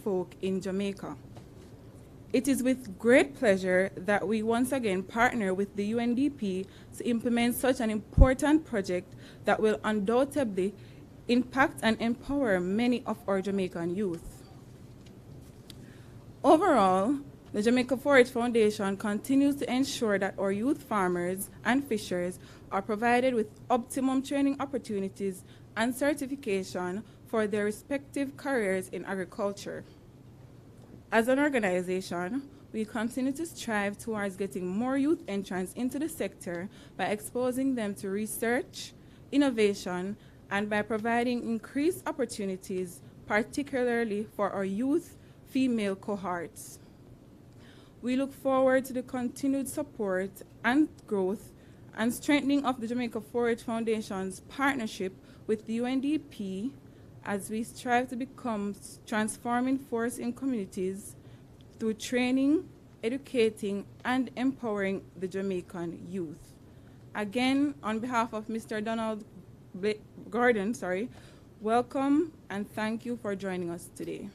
Fisherfolk in Jamaica. It is with great pleasure that we once again partner with the UNDP to implement such an important project that will undoubtedly impact and empower many of our Jamaican youth. Overall, the Jamaica 4-H Foundation continues to ensure that our youth farmers and fishers are provided with optimum training opportunities and certification for their respective careers in agriculture. As an organization, we continue to strive towards getting more youth entrants into the sector by exposing them to research, innovation, and by providing increased opportunities, particularly for our youth female cohorts. We look forward to the continued support and growth and strengthening of the Jamaica 4-H Foundation's partnership with the UNDP as we strive to become transforming force in communities through training, educating, and empowering the Jamaican youth. Again, on behalf of Mr. Donald Gordon, welcome and thank you for joining us today.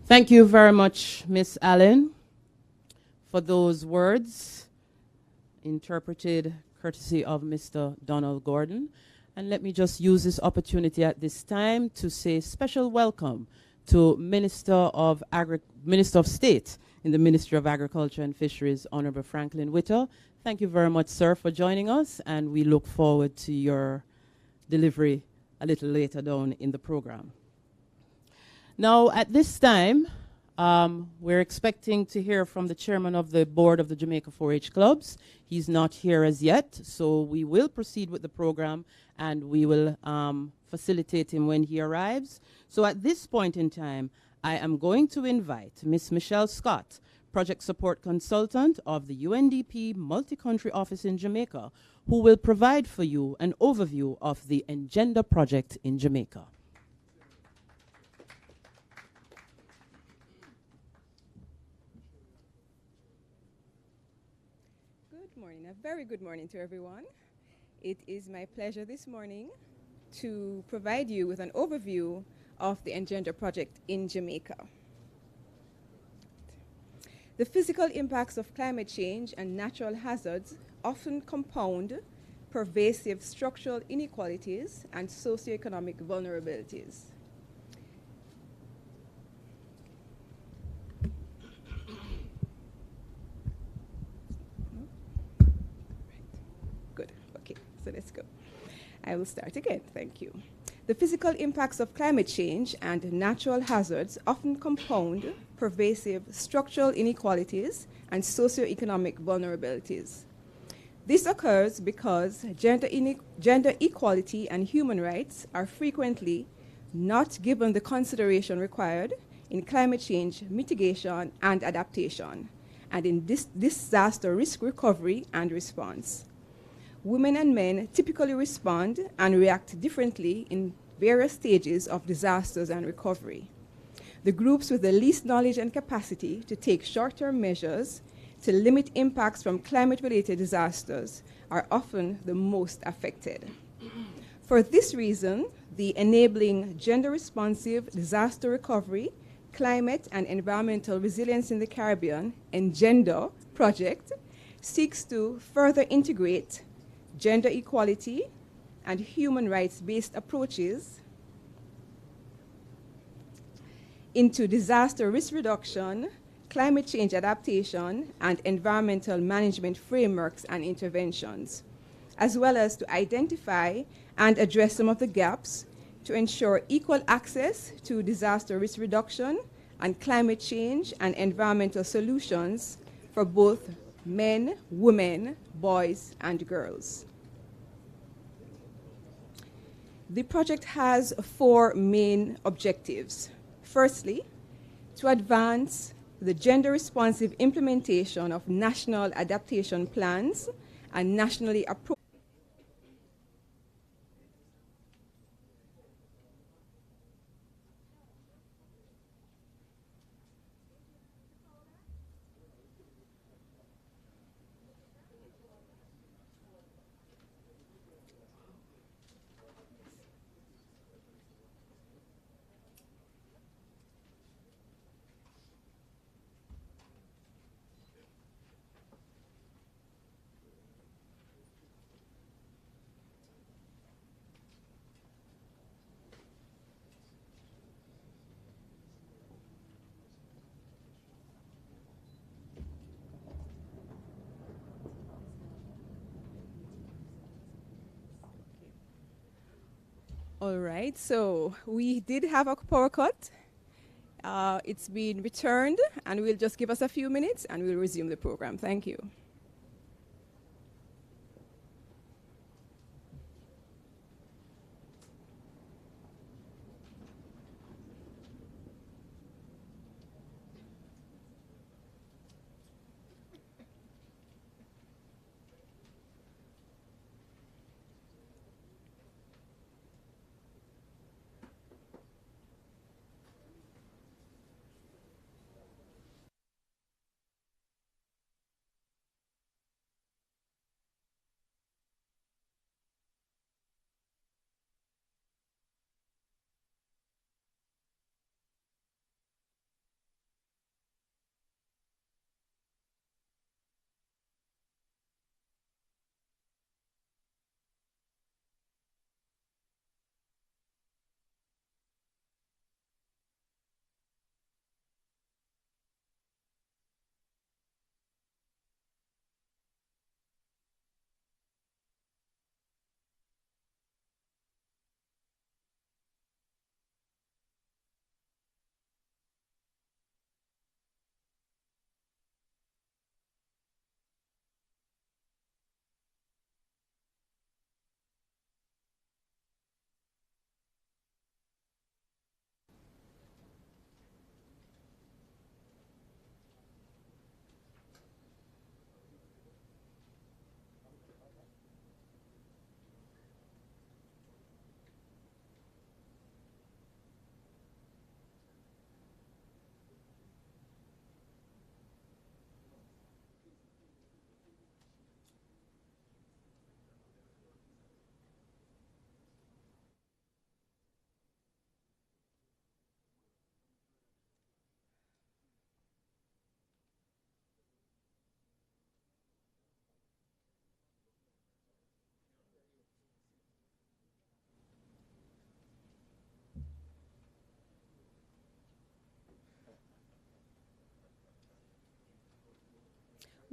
Thank you very much, Ms. Allen, for those words interpreted courtesy of Mr. Donald Gordon. And let me just use this opportunity at this time to say special welcome to Minister of State in the Ministry of Agriculture and Fisheries, Honorable Franklin Witter. Thank you very much, sir, for joining us, and we look forward to your delivery a little later down in the program. Now, at this time, we're expecting to hear from the chairman of the board of the Jamaica 4-H clubs. He's not here as yet, so we will proceed with the program and we will facilitate him when he arrives. So at this point in time, I am going to invite Ms. Michelle Scott, project support consultant of the UNDP multi-country office in Jamaica, who will provide for you an overview of the Engender project in Jamaica. A very good morning to everyone. It is my pleasure this morning to provide you with an overview of the Engender project in Jamaica. The physical impacts of climate change and natural hazards often compound pervasive structural inequalities and socioeconomic vulnerabilities. So let's go. I will start again. Thank you. The physical impacts of climate change and natural hazards often compound pervasive structural inequalities and socioeconomic vulnerabilities. This occurs because gender equality and human rights are frequently not given the consideration required in climate change mitigation and adaptation, and in disaster risk recovery and response. Women and men typically respond and react differently in various stages of disasters and recovery. The groups with the least knowledge and capacity to take short-term measures to limit impacts from climate-related disasters are often the most affected. For this reason, the Enabling Gender-Responsive Disaster Recovery, Climate and Environmental Resilience in the Caribbean, Engender project, seeks to further integrate gender equality and human rights-based approaches into disaster risk reduction, climate change adaptation, and environmental management frameworks and interventions, as well as to identify and address some of the gaps to ensure equal access to disaster risk reduction and climate change and environmental solutions for both men, women, boys, and girls. The project has 4 main objectives. Firstly, to advance the gender-responsive implementation of national adaptation plans and nationally appropriate All right, so we did have a power cut. It's been returned, and we'll just give us a few minutes and we'll resume the program. Thank you.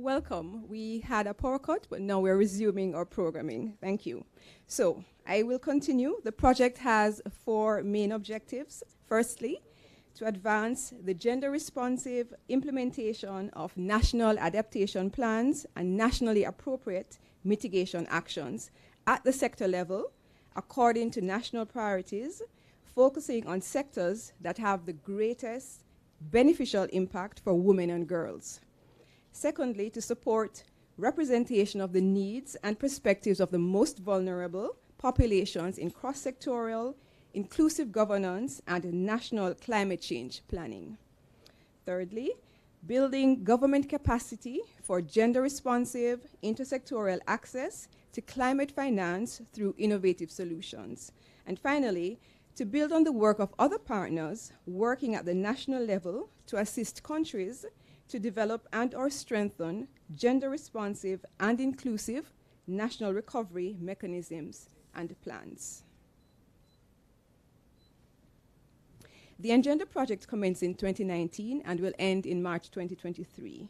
Welcome. We had a power cut, but now we're resuming our programming. Thank you. So I will continue. The project has 4 main objectives. Firstly, to advance the gender-responsive implementation of national adaptation plans and nationally appropriate mitigation actions at the sector level, according to national priorities, focusing on sectors that have the greatest beneficial impact for women and girls. Secondly, to support representation of the needs and perspectives of the most vulnerable populations in cross-sectoral, inclusive governance, and national climate change planning. Thirdly, building government capacity for gender-responsive, intersectoral access to climate finance through innovative solutions. And finally, to build on the work of other partners working at the national level to assist countries to develop and/or strengthen gender-responsive and inclusive national recovery mechanisms and plans. The Engender project commenced in 2019 and will end in March 2023.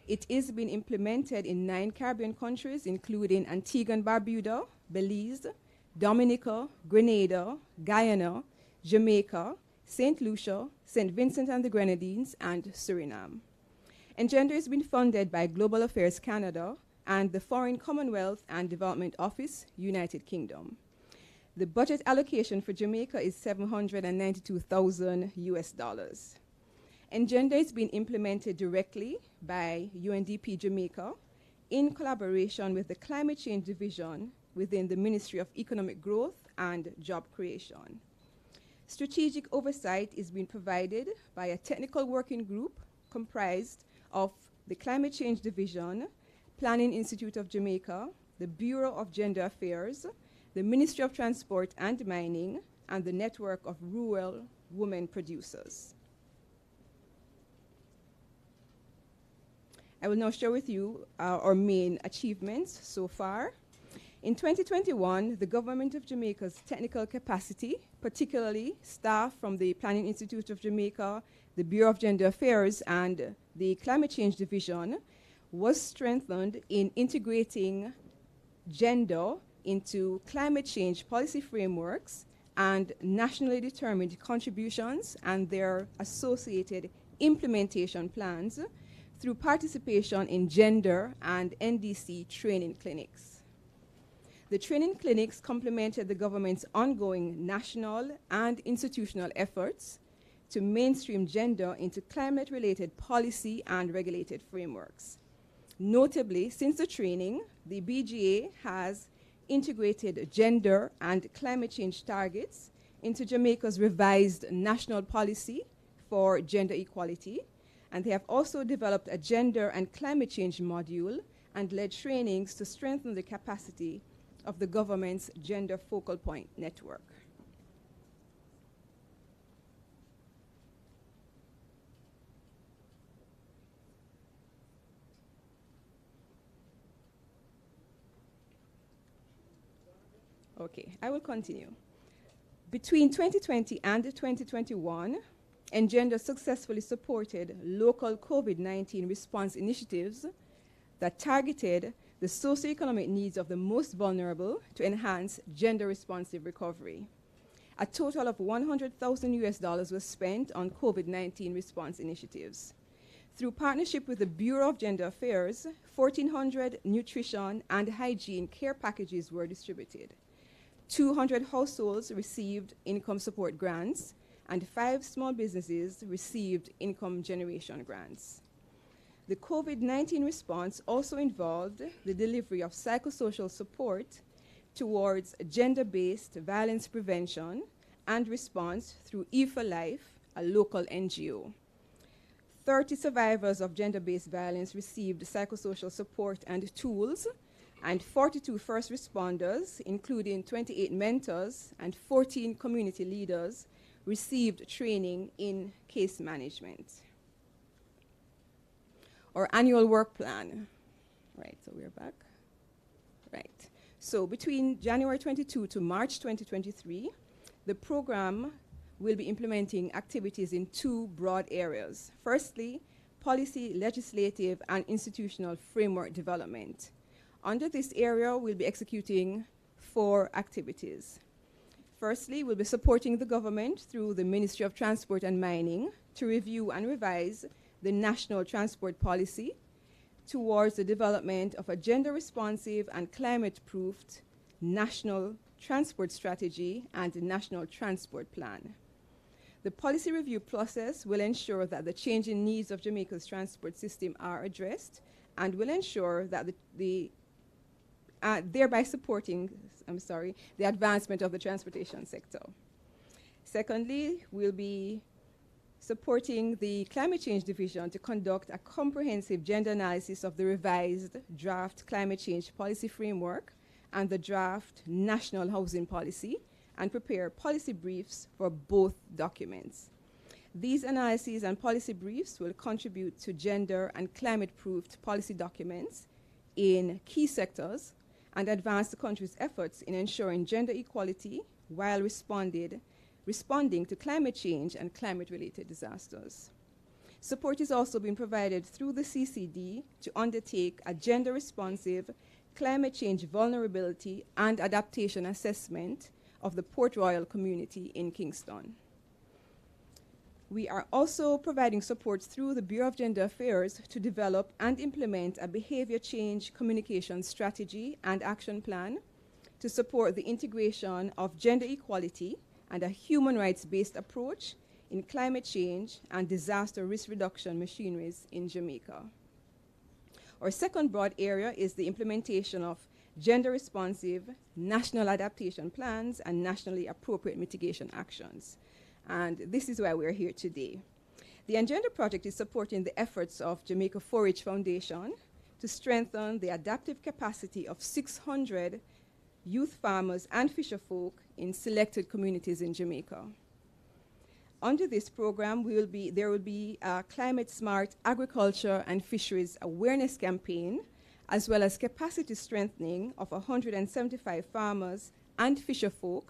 It is being implemented in 9 Caribbean countries, including Antigua and Barbuda, Belize, Dominica, Grenada, Guyana, Jamaica, St. Lucia, St. Vincent and the Grenadines, and Suriname. Engender has been funded by Global Affairs Canada and the Foreign Commonwealth and Development Office, United Kingdom. The budget allocation for Jamaica is $792,000 US. Engender is being implemented directly by UNDP Jamaica in collaboration with the Climate Change Division within the Ministry of Economic Growth and Job Creation. Strategic oversight is being provided by a technical working group comprised of the Climate Change Division, Planning Institute of Jamaica, the Bureau of Gender Affairs, the Ministry of Transport and Mining, and the Network of Rural Women Producers. I will now share with you our main achievements so far. In 2021, the Government of Jamaica's technical capacity, particularly staff from the Planning Institute of Jamaica, the Bureau of Gender Affairs, and the Climate Change Division, was strengthened in integrating gender into climate change policy frameworks and nationally determined contributions and their associated implementation plans through participation in gender and NDC training clinics. The training clinics complemented the government's ongoing national and institutional efforts to mainstream gender into climate-related policy and regulated frameworks. Notably, since the training, the BGA has integrated gender and climate change targets into Jamaica's revised national policy for gender equality, and they have also developed a gender and climate change module and led trainings to strengthen the capacity of the government's gender focal point network. Okay, I will continue. Between 2020 and 2021, Engender successfully supported local COVID-19 response initiatives that targeted the socioeconomic needs of the most vulnerable to enhance gender-responsive recovery. A total of $100,000 was spent on COVID-19 response initiatives. Through partnership with the Bureau of Gender Affairs, 1,400 nutrition and hygiene care packages were distributed. 200 households received income support grants, and 5 small businesses received income generation grants. The COVID-19 response also involved the delivery of psychosocial support towards gender-based violence prevention and response through E4Life, a local NGO. 30 survivors of gender-based violence received psychosocial support and tools, and 42 first responders, including 28 mentors and 14 community leaders, received training in case management. Our annual work plan. Right, so we're back. Right. So between January 22 to March 2023, the program will be implementing activities in 2 broad areas. Firstly, policy, legislative, and institutional framework development. Under this area, we'll be executing 4 activities. Firstly, we'll be supporting the government through the Ministry of Transport and Mining to review and revise the national transport policy towards the development of a gender-responsive and climate-proofed national transport strategy and national transport plan. The policy review process will ensure that the changing needs of Jamaica's transport system are addressed and will ensure that thereby supporting, the advancement of the transportation sector. Secondly, we'll be supporting the Climate Change Division to conduct a comprehensive gender analysis of the revised draft climate change policy framework and the draft national housing policy and prepare policy briefs for both documents. These analyses and policy briefs will contribute to gender and climate-proofed policy documents in key sectors and advance the country's efforts in ensuring gender equality while responding to climate change and climate-related disasters. Support is also being provided through the CCD to undertake a gender-responsive climate change vulnerability and adaptation assessment of the Port Royal community in Kingston. We are also providing support through the Bureau of Gender Affairs to develop and implement a behavior change communication strategy and action plan to support the integration of gender equality and a human rights-based approach in climate change and disaster risk reduction machineries in Jamaica. Our second broad area is the implementation of gender-responsive national adaptation plans and nationally appropriate mitigation actions. And this is why we're here today. The Engender Project is supporting the efforts of Jamaica 4-H Foundation to strengthen the adaptive capacity of 600 youth farmers and fisherfolk in selected communities in Jamaica. Under this program, there will be a climate-smart agriculture and fisheries awareness campaign, as well as capacity strengthening of 175 farmers and fisherfolk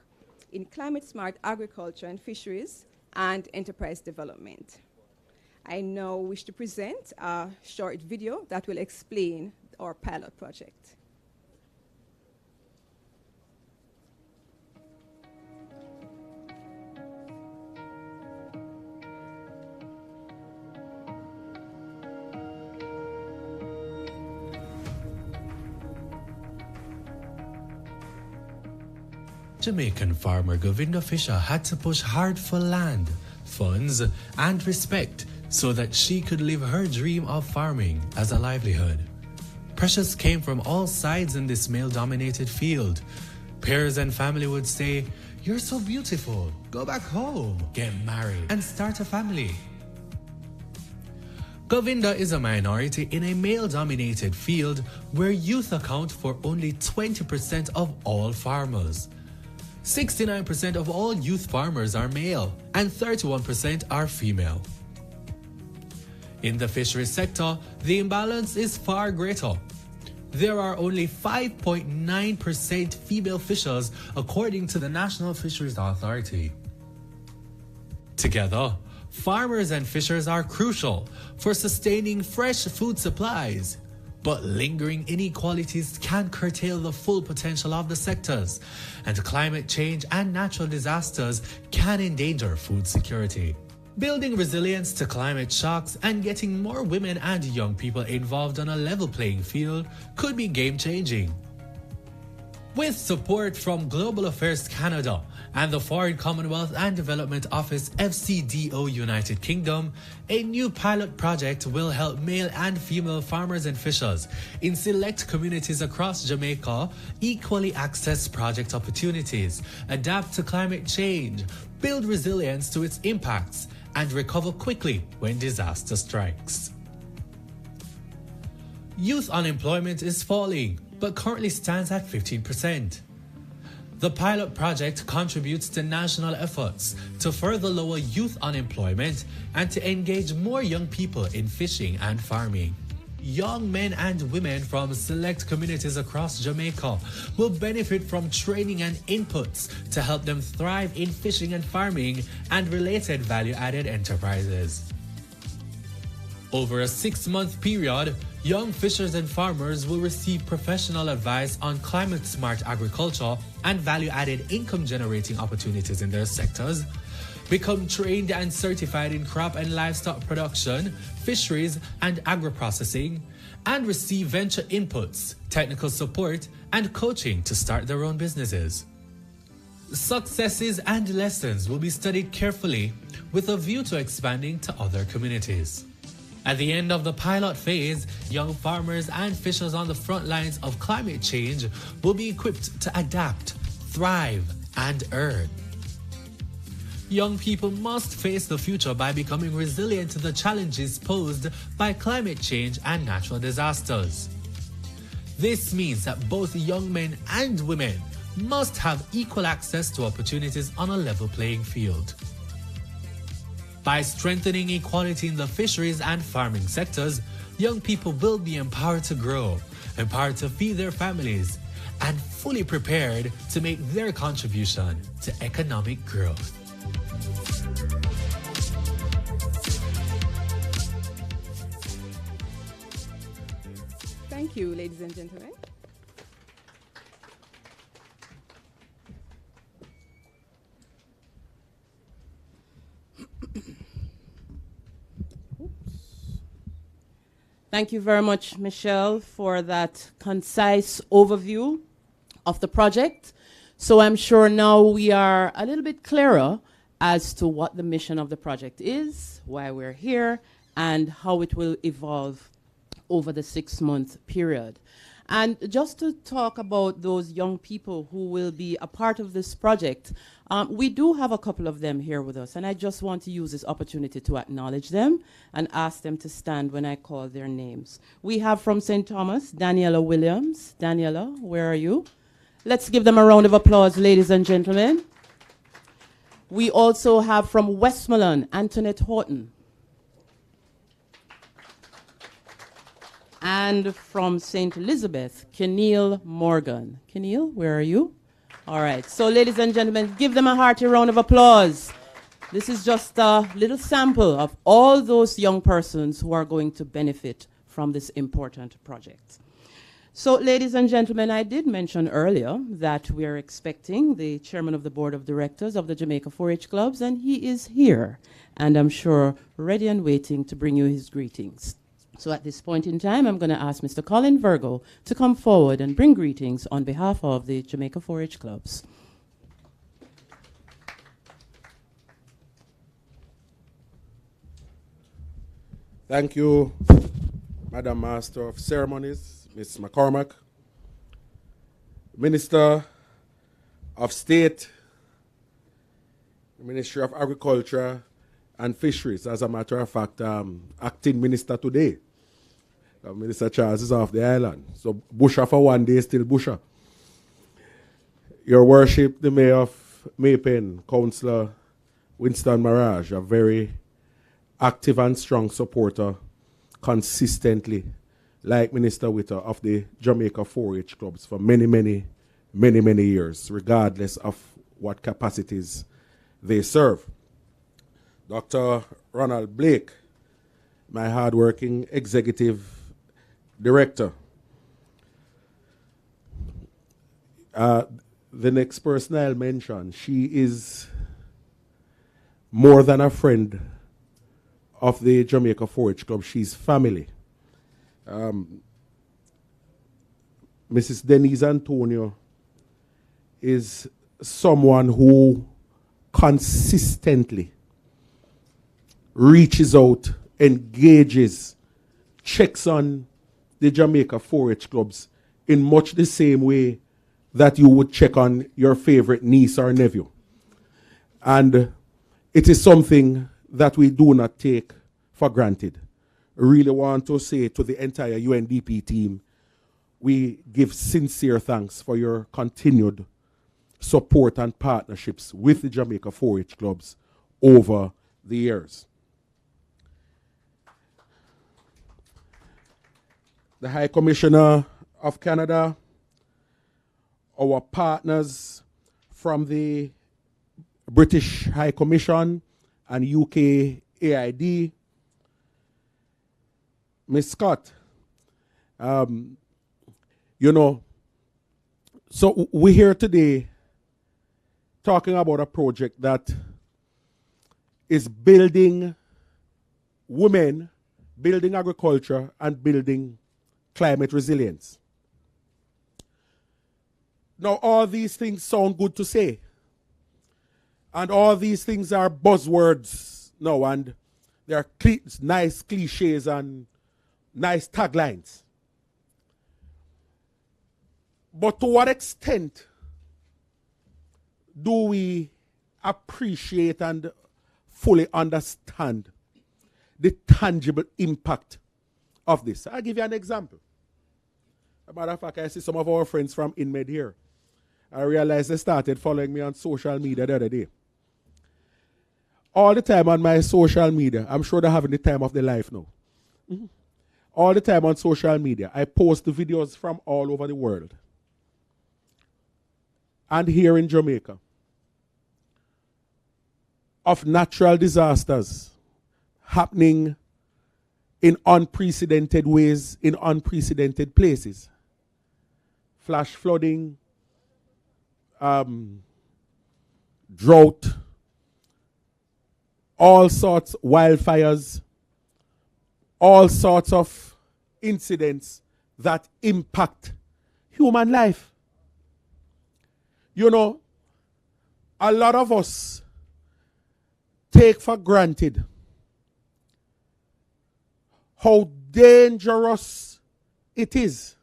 in climate-smart agriculture and fisheries and enterprise development. I now wish to present a short video that will explain our pilot project. Jamaican farmer Govinda Fisher had to push hard for land, funds, and respect so that she could live her dream of farming as a livelihood. Pressures came from all sides in this male-dominated field. Peers and family would say, "You're so beautiful, go back home, get married, and start a family." Govinda is a minority in a male-dominated field where youth account for only 20% of all farmers. 69% of all youth farmers are male and 31% are female. In the fisheries sector, the imbalance is far greater. There are only 5.9% female fishers according to the National Fisheries Authority. Together, farmers and fishers are crucial for sustaining fresh food supplies, but lingering inequalities can curtail the full potential of the sectors, and climate change and natural disasters can endanger food security. Building resilience to climate shocks and getting more women and young people involved on a level playing field could be game-changing. With support from Global Affairs Canada and the Foreign Commonwealth and Development Office FCDO United Kingdom, a new pilot project will help male and female farmers and fishers in select communities across Jamaica equally access project opportunities, adapt to climate change, build resilience to its impacts, and recover quickly when disaster strikes. Youth unemployment is falling, but currently stands at 15%. The pilot project contributes to national efforts to further lower youth unemployment and to engage more young people in fishing and farming. Young men and women from select communities across Jamaica will benefit from training and inputs to help them thrive in fishing and farming and related value-added enterprises. Over a 6-month period, young fishers and farmers will receive professional advice on climate-smart agriculture and value-added income-generating opportunities in their sectors, become trained and certified in crop and livestock production, fisheries, and agro-processing, and receive venture inputs, technical support, and coaching to start their own businesses. Successes and lessons will be studied carefully with a view to expanding to other communities. At the end of the pilot phase, young farmers and fishers on the front lines of climate change will be equipped to adapt, thrive, and earn. Young people must face the future by becoming resilient to the challenges posed by climate change and natural disasters. This means that both young men and women must have equal access to opportunities on a level playing field. By strengthening equality in the fisheries and farming sectors, young people will be empowered to grow, empowered to feed their families, and fully prepared to make their contribution to economic growth. Thank you, ladies and gentlemen. Thank you very much, Michelle, for that concise overview of the project. So I'm sure now we are a little bit clearer as to what the mission of the project is, why we're here, and how it will evolve over the 6-month period. And just to talk about those young people who will be a part of this project, we do have a couple of them here with us, and I just want to use this opportunity to acknowledge them and ask them to stand when I call their names. We have from St. Thomas, Daniela Williams. Daniela, where are you? Let's give them a round of applause, ladies and gentlemen. We also have from Westmoreland, Antoinette Horton. And from St. Elizabeth, Keneal Morgan. Keneal, where are you? All right, so ladies and gentlemen, give them a hearty round of applause. This is just a little sample of all those young persons who are going to benefit from this important project. So ladies and gentlemen, I did mention earlier that we are expecting the chairman of the board of directors of the Jamaica 4-H clubs, and he is here, and I'm sure ready and waiting to bring you his greetings. So at this point in time, I'm going to ask Mr. Colin Virgo to come forward and bring greetings on behalf of the Jamaica 4-H clubs. Thank you, Madam Master of Ceremonies, Ms. McCormack, Minister of State, Ministry of Agriculture and Fisheries. As a matter of fact, acting minister today. Minister Charles is off the island. So Busha for one day, still Busha. Your Worship, the Mayor of Maypen, Councillor Winston Marage, a very active and strong supporter consistently, like Minister Witter, of the Jamaica 4-H clubs for many, many, many, many years, regardless of what capacities they serve. Dr. Ronald Blake, my hardworking executive director. The next person I'll mention, she is more than a friend of the Jamaica 4-H Club. She's family. Mrs. Denise Antonio is someone who consistently reaches out, engages, checks on the Jamaica 4-H clubs in much the same way that you would check on your favorite niece or nephew. And it is something that we do not take for granted. I really want to say to the entire UNDP team, we give sincere thanks for your continued support and partnerships with the Jamaica 4-H clubs over the years. The High Commissioner of Canada, our partners from the British High Commission and UK AID, Ms. Scott, so we're here today talking about a project that is building women, building agriculture, and building climate resilience. Now, all these things sound good to say. And all these things are buzzwords now, and they are nice cliches and nice taglines. But to what extent do we appreciate and fully understand the tangible impact of this? I'll give you an example. As a matter of fact, I see some of our friends from InMed here. I realized they started following me on social media the other day. All the time on my social media, I'm sure they're having the time of their life now. Mm-hmm. All the time on social media, I post the videos from all over the world. And here in Jamaica, of natural disasters happening in unprecedented ways, in unprecedented places. Flash flooding, drought, all sorts, wildfires, all sorts of incidents that impact human life. You know, a lot of us take for granted how dangerous it is.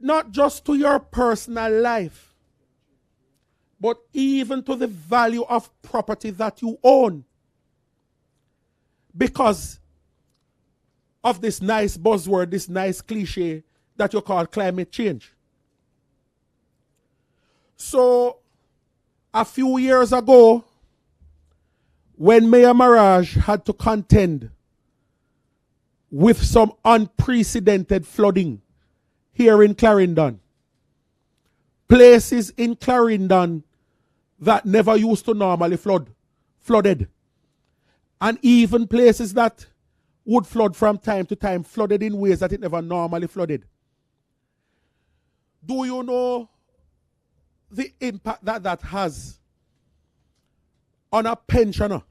Not just to your personal life, but even to the value of property that you own. Because of this nice buzzword, this nice cliche that you call climate change. So, a few years ago, when Mayor Marage had to contend with some unprecedented flooding here in Clarendon, places in Clarendon that never used to normally flooded. And even places that would flood from time to time, flooded in ways that it never normally flooded. Do you know the impact that that has on a pensioner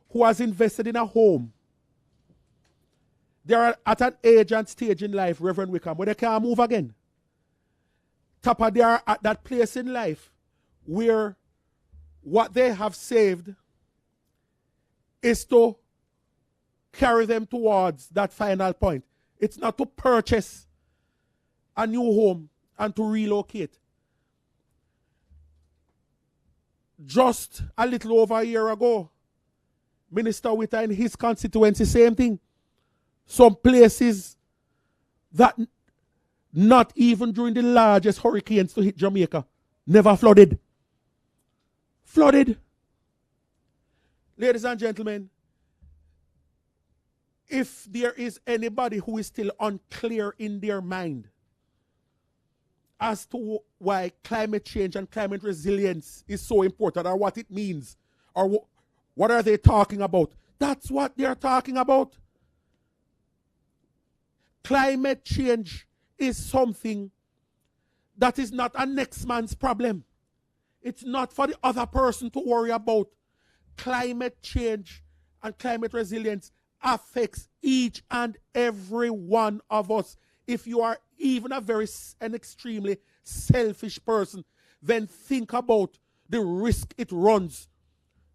who has invested in a home? They are at an age and stage in life, Reverend Wickham, where they can't move again. Tapa, they are at that place in life where what they have saved is to carry them towards that final point. It's not to purchase a new home and to relocate. Just a little over a year ago, Minister Witter in his constituency, same thing. Some places that not even during the largest hurricanes to hit Jamaica, never flooded. Flooded. Ladies and gentlemen, if there is anybody who is still unclear in their mind as to why climate change and climate resilience is so important, or what it means, or what are they talking about, that's what they're talking about. Climate change is something that is not a next man's problem. It's not for the other person to worry about. Climate change and climate resilience affects each and every one of us. If you are even an extremely selfish person, then think about the risk it runs,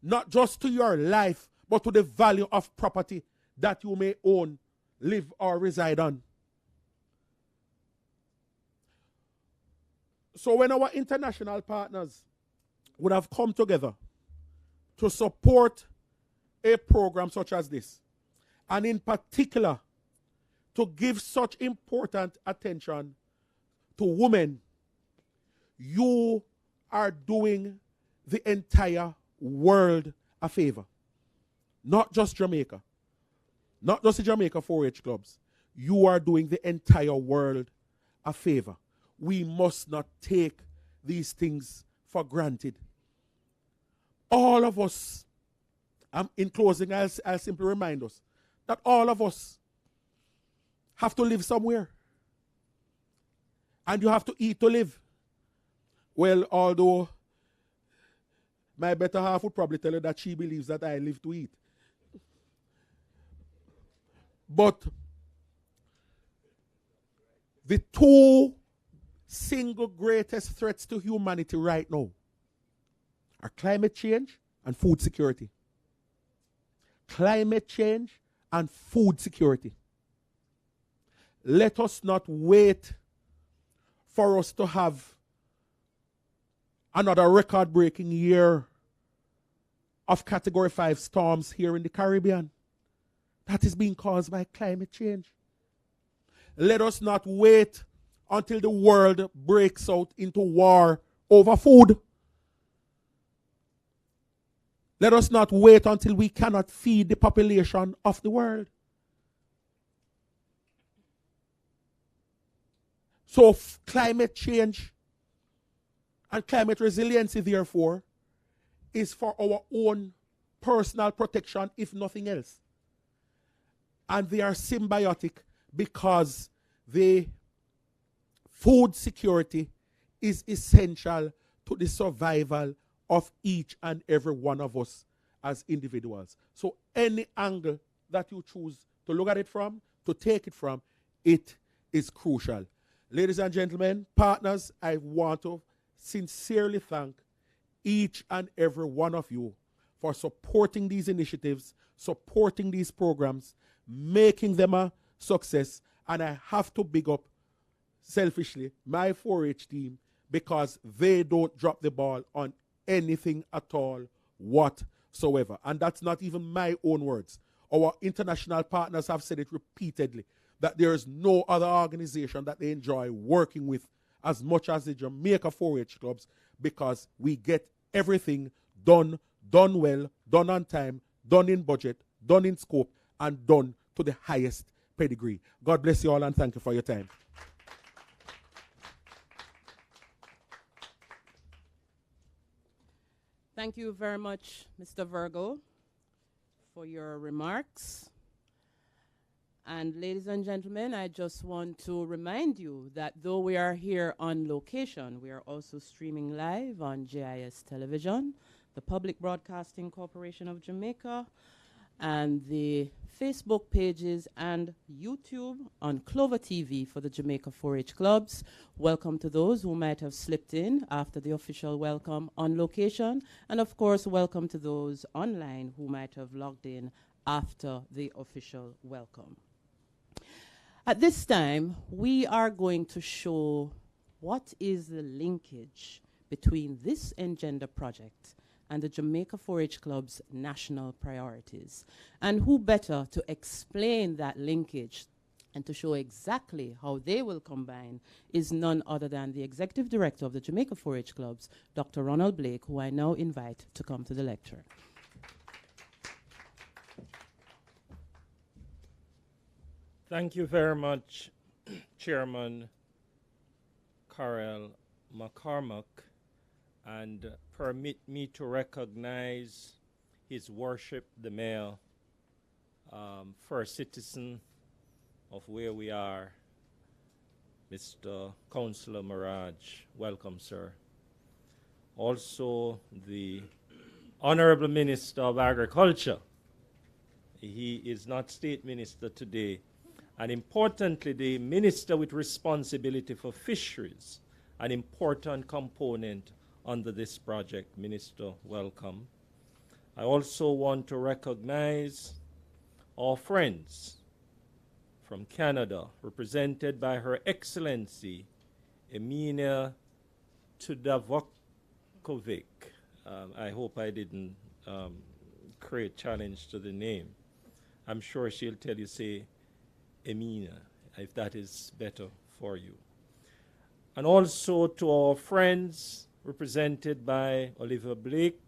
not just to your life, but to the value of property that you may own, live, or reside on. So when our international partners would have come together to support a program such as this, and in particular to give such important attention to women, you are doing the entire world a favor. Not just Jamaica. Not just the Jamaica 4-H clubs. You are doing the entire world a favor. We must not take these things for granted. All of us, in closing, I'll simply remind us that all of us have to live somewhere. And you have to eat to live. Well, although my better half would probably tell you that she believes that I live to eat. But the two single greatest threats to humanity right now are climate change and food security. Climate change and food security. Let us not wait for us to have another record-breaking year of Category 5 storms here in the Caribbean. That is being caused by climate change. Let us not wait until the world breaks out into war over food. Let us not wait until we cannot feed the population of the world. So climate change and climate resiliency, therefore, is for our own personal protection, if nothing else. And they are symbiotic because the food security is essential to the survival of each and every one of us as individuals. So any angle that you choose to look at it from, to take it from, it is crucial. Ladies and gentlemen, partners, I want to sincerely thank each and every one of you for supporting these initiatives, supporting these programs, making them a success. And I have to big up, selfishly, my 4-H team, because they don't drop the ball on anything at all whatsoever. And that's not even my own words. Our international partners have said it repeatedly, that there is no other organization that they enjoy working with as much as the Jamaica 4-H clubs, because we get everything done well, done on time, done in budget, done in scope, and done to the highest pedigree. God bless you all and thank you for your time. Thank you very much, Mr. Virgo, for your remarks. And ladies and gentlemen, I just want to remind you that though we are here on location, we are also streaming live on JIS Television, the Public Broadcasting Corporation of Jamaica, and the Facebook pages and YouTube on Clover TV for the Jamaica 4-H clubs. Welcome to those who might have slipped in after the official welcome on location. And of course, welcome to those online who might have logged in after the official welcome. At this time, we are going to show what is the linkage between this Engender project and the Jamaica 4-H Club's national priorities. And who better to explain that linkage and to show exactly how they will combine is none other than the Executive Director of the Jamaica 4-H Clubs, Dr. Ronald Blake, who I now invite to come to the lecture. Thank you very much, Chairman Karel McCormack, and permit me to recognize His Worship the Mayor, first citizen of where we are, Mr. Councillor Mirage. Welcome, sir. Also, the Honorable Minister of Agriculture. He is not State Minister today. And importantly, the Minister with responsibility for fisheries, an important component under this project. Minister, welcome. I also want to recognize our friends from Canada, represented by Her Excellency Emina Tudavokovic. I hope I didn't create challenge to the name. I'm sure she'll tell you, say, Emina, if that is better for you. And also to our friends represented by Oliver Blake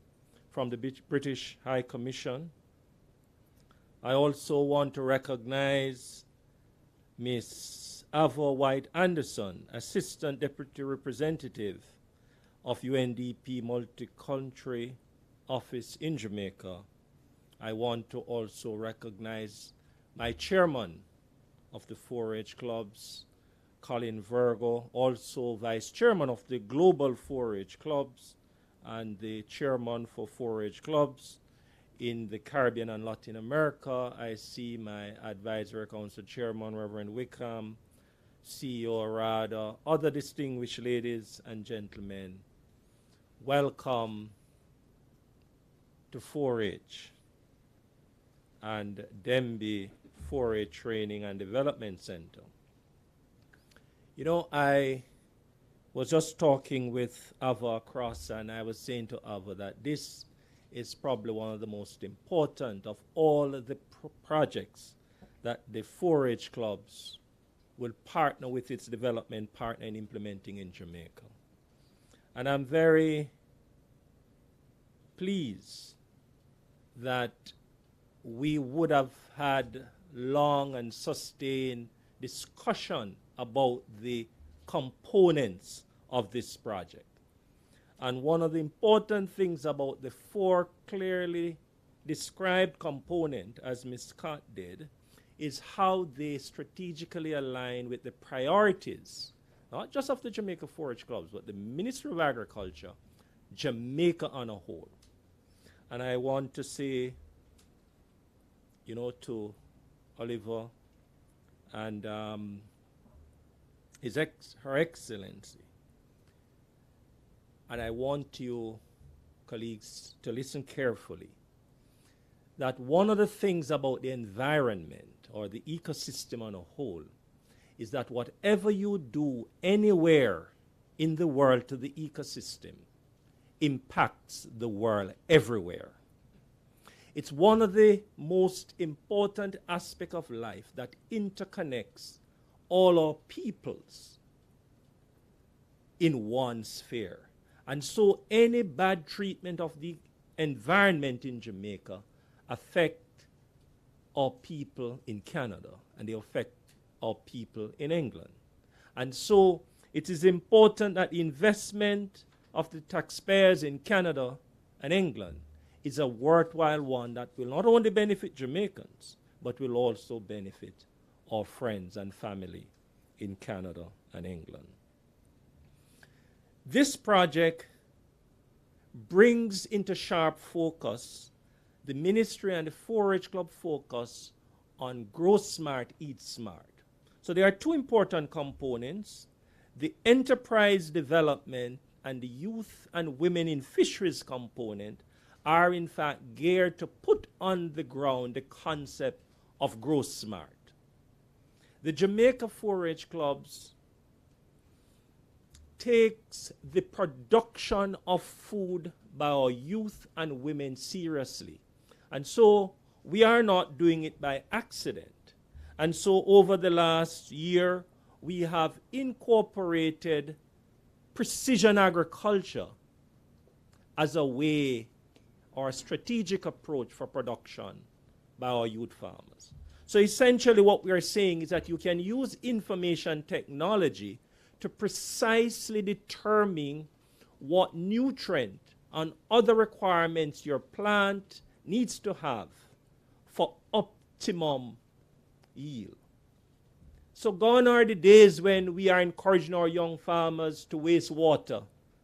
from the British High Commission. I also want to recognize Miss Ava White Anderson, Assistant Deputy Representative of UNDP Multi-Country Office in Jamaica. I want to also recognize my chairman of the 4-H Clubs, Colin Virgo, also Vice Chairman of the Global 4-H Clubs and the Chairman for 4-H Clubs in the Caribbean and Latin America. I see my Advisory Council Chairman, Reverend Wickham, CEO Arada, other distinguished ladies and gentlemen. Welcome to 4-H and Dembi 4-H Training and Development Center. You know, I was just talking with Ava Cross, and I was saying to Ava that this is probably one of the most important of all of the projects that the 4-H clubs will partner with its development partner in implementing in Jamaica. And I'm very pleased that we would have had long and sustained discussion about the components of this project. And one of the important things about the four clearly described components, as Ms. Scott did, is how they strategically align with the priorities, not just of the Jamaica 4-H clubs, but the Ministry of Agriculture, Jamaica on a whole. And I want to say, you know, to Oliver and Her Excellency, and I want you, colleagues, to listen carefully, that one of the things about the environment or the ecosystem on a whole is that whatever you do anywhere in the world to the ecosystem impacts the world everywhere. It's one of the most important aspects of life that interconnects all our peoples in one sphere. And so any bad treatment of the environment in Jamaica affect our people in Canada, and they affect our people in England. And so it is important that the investment of the taxpayers in Canada and England is a worthwhile one that will not only benefit Jamaicans, but will also benefit our friends and family in Canada and England. This project brings into sharp focus the ministry and the 4-H club focus on grow smart, eat smart. So there are two important components: the enterprise development and the youth and women in fisheries component are in fact geared to put on the ground the concept of grow smart. The Jamaica 4-H clubs takes the production of food by our youth and women seriously. And so we are not doing it by accident. And so over the last year, we have incorporated precision agriculture as a way or a strategic approach for production by our youth farmers. So essentially what we are saying is that you can use information technology to precisely determine what nutrient and other requirements your plant needs to have for optimum yield. So gone are the days when we are encouraging our young farmers to waste water,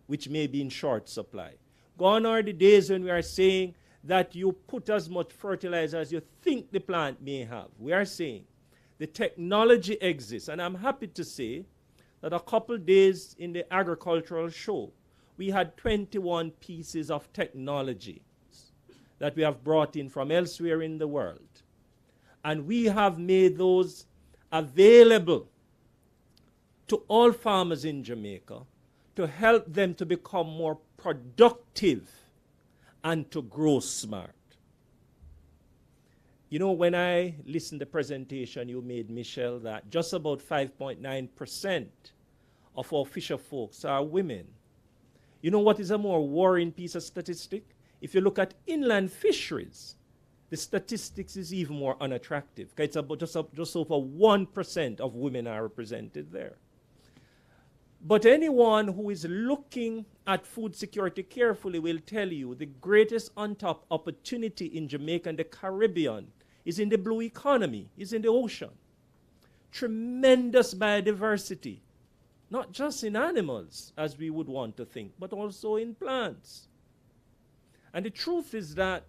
which may be in short supply. Gone are the days when we are saying that you put as much fertilizer as you think the plant may have. We are saying the technology exists, and I'm happy to say that a couple days in the agricultural show, we had 21 pieces of technology that we have brought in from elsewhere in the world. And we have made those available to all farmers in Jamaica to help them to become more productive and to grow smart. You know, when I listened to the presentation you made, Michelle, that just about 5.9% of our fisher folks are women. You know what is a more worrying piece of statistic? If you look at inland fisheries, the statistics is even more unattractive. It's about just over 1% of women are represented there. But anyone who is looking at food security carefully will tell you the greatest untapped opportunity in Jamaica and the Caribbean is in the blue economy, is in the ocean. Tremendous biodiversity, not just in animals, as we would want to think, but also in plants. And the truth is that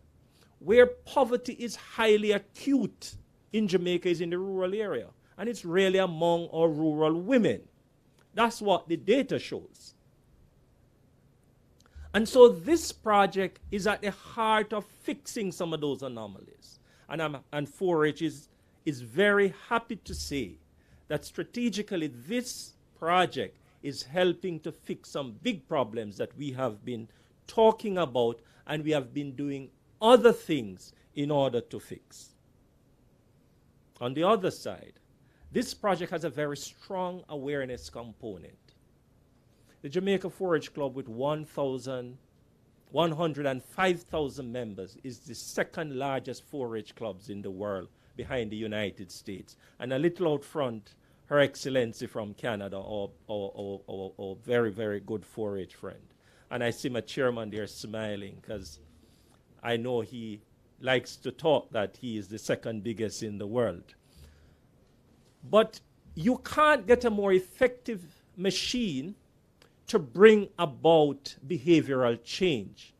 where poverty is highly acute in Jamaica is in the rural area, and it's really among our rural women. That's what the data shows. And so this project is at the heart of fixing some of those anomalies. And 4-H is very happy to say that strategically this project is helping to fix some big problems that we have been talking about and we have been doing other things in order to fix. On the other side, this project has a very strong awareness component. The Jamaica 4-H Club with 105,000 members is the second largest 4-H clubs in the world behind the United States. And a little out front, Her Excellency from Canada, our very, very good 4-H friend. And I see my chairman there smiling because I know he likes to talk that he is the second biggest in the world. But you can't get a more effective machine to bring about behavioral change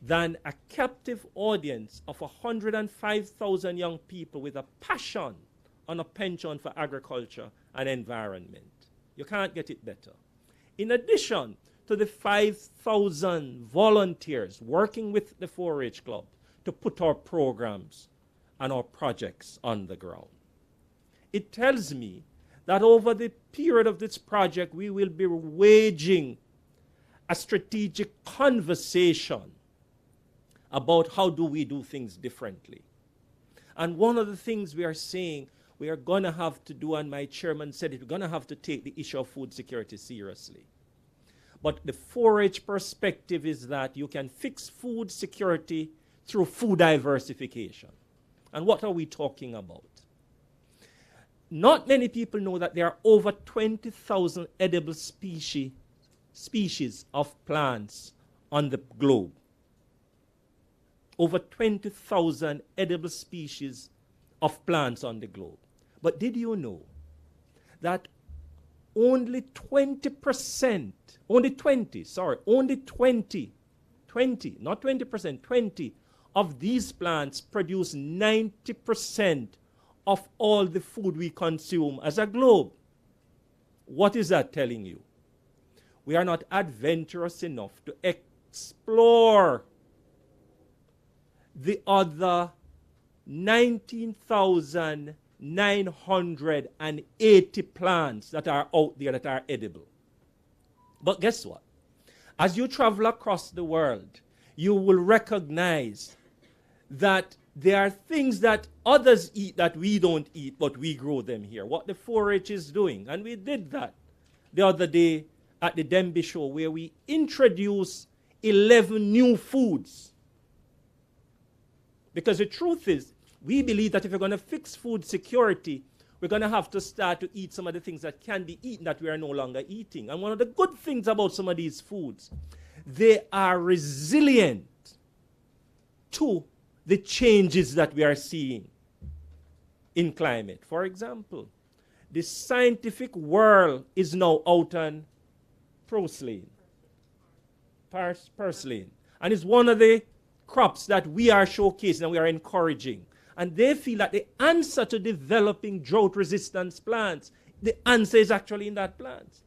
than a captive audience of 105,000 young people with a passion and a penchant for agriculture and environment. You can't get it better. In addition to the 5,000 volunteers working with the 4-H Club to put our programs and our projects on the ground. It tells me that over the period of this project, we will be waging a strategic conversation about how do we do things differently. And one of the things we are saying we are going to have to do, and my chairman said it, we're going to have to take the issue of food security seriously. But the 4-H perspective is that you can fix food security through food diversification. And what are we talking about? Not many people know that there are over 20,000 edible species of plants on the globe. Over 20,000 edible species of plants on the globe. But did you know that only 20%, only 20, not 20%, 20 of these plants produce 90% of all the food we consume as a globe. What is that telling you? We are not adventurous enough to explore the other 19,980 plants that are out there that are edible. But guess what? As you travel across the world, you will recognize that there are things that others eat that we don't eat, but we grow them here. What the 4-H is doing. And we did that the other day at the Denby show, where we introduced 11 new foods. Because the truth is, we believe that if we're going to fix food security, we're going to have to start to eat some of the things that can be eaten that we are no longer eating. And one of the good things about some of these foods, they are resilient to the changes that we are seeing in climate. For example, the scientific world is now out on purslane, and it's one of the crops that we are showcasing and we are encouraging. And they feel that the answer to developing drought-resistant plants, the answer is actually in that plant.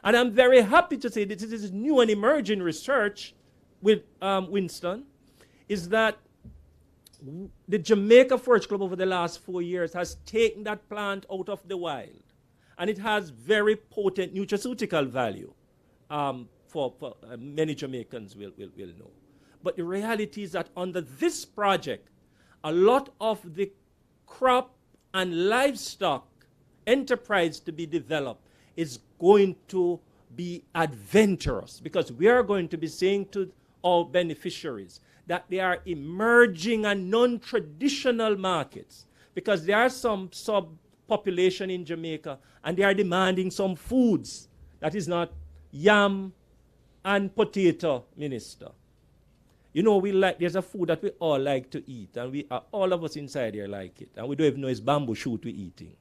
And I'm very happy to say that this is new and emerging research with Winston, is that the Jamaica Forage Club over the last 4 years has taken that plant out of the wild. And it has very potent nutraceutical value, for many Jamaicans will know. But the reality is that under this project, a lot of the crop and livestock enterprise to be developed is going to be adventurous, because we are going to be saying to our beneficiaries that they are emerging and non-traditional markets, because there are some subpopulation in Jamaica and they are demanding some foods that is not yam and potato, Minister. You know, there's a food that we all like to eat, and all of us inside here like it, and we don't even know it's bamboo shoot we're eating.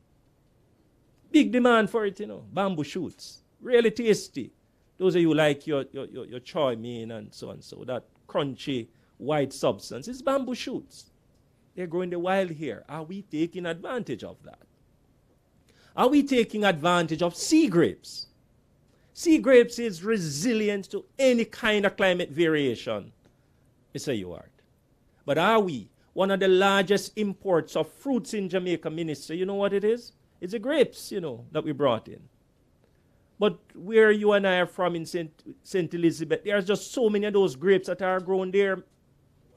Big demand for it, you know, bamboo shoots. Really tasty. Those of you like your choy mein and so, that crunchy white substance, it's bamboo shoots. They're growing the wild here. Are we taking advantage of that? Are we taking advantage of sea grapes? Sea grapes is resilient to any kind of climate variation. Mr. Ewart. But are we one of the largest imports of fruits in Jamaica, Minister? You know what it is? It's the grapes, you know, that we brought in. But where you and I are from in St. Elizabeth, there's just so many of those grapes that are grown there,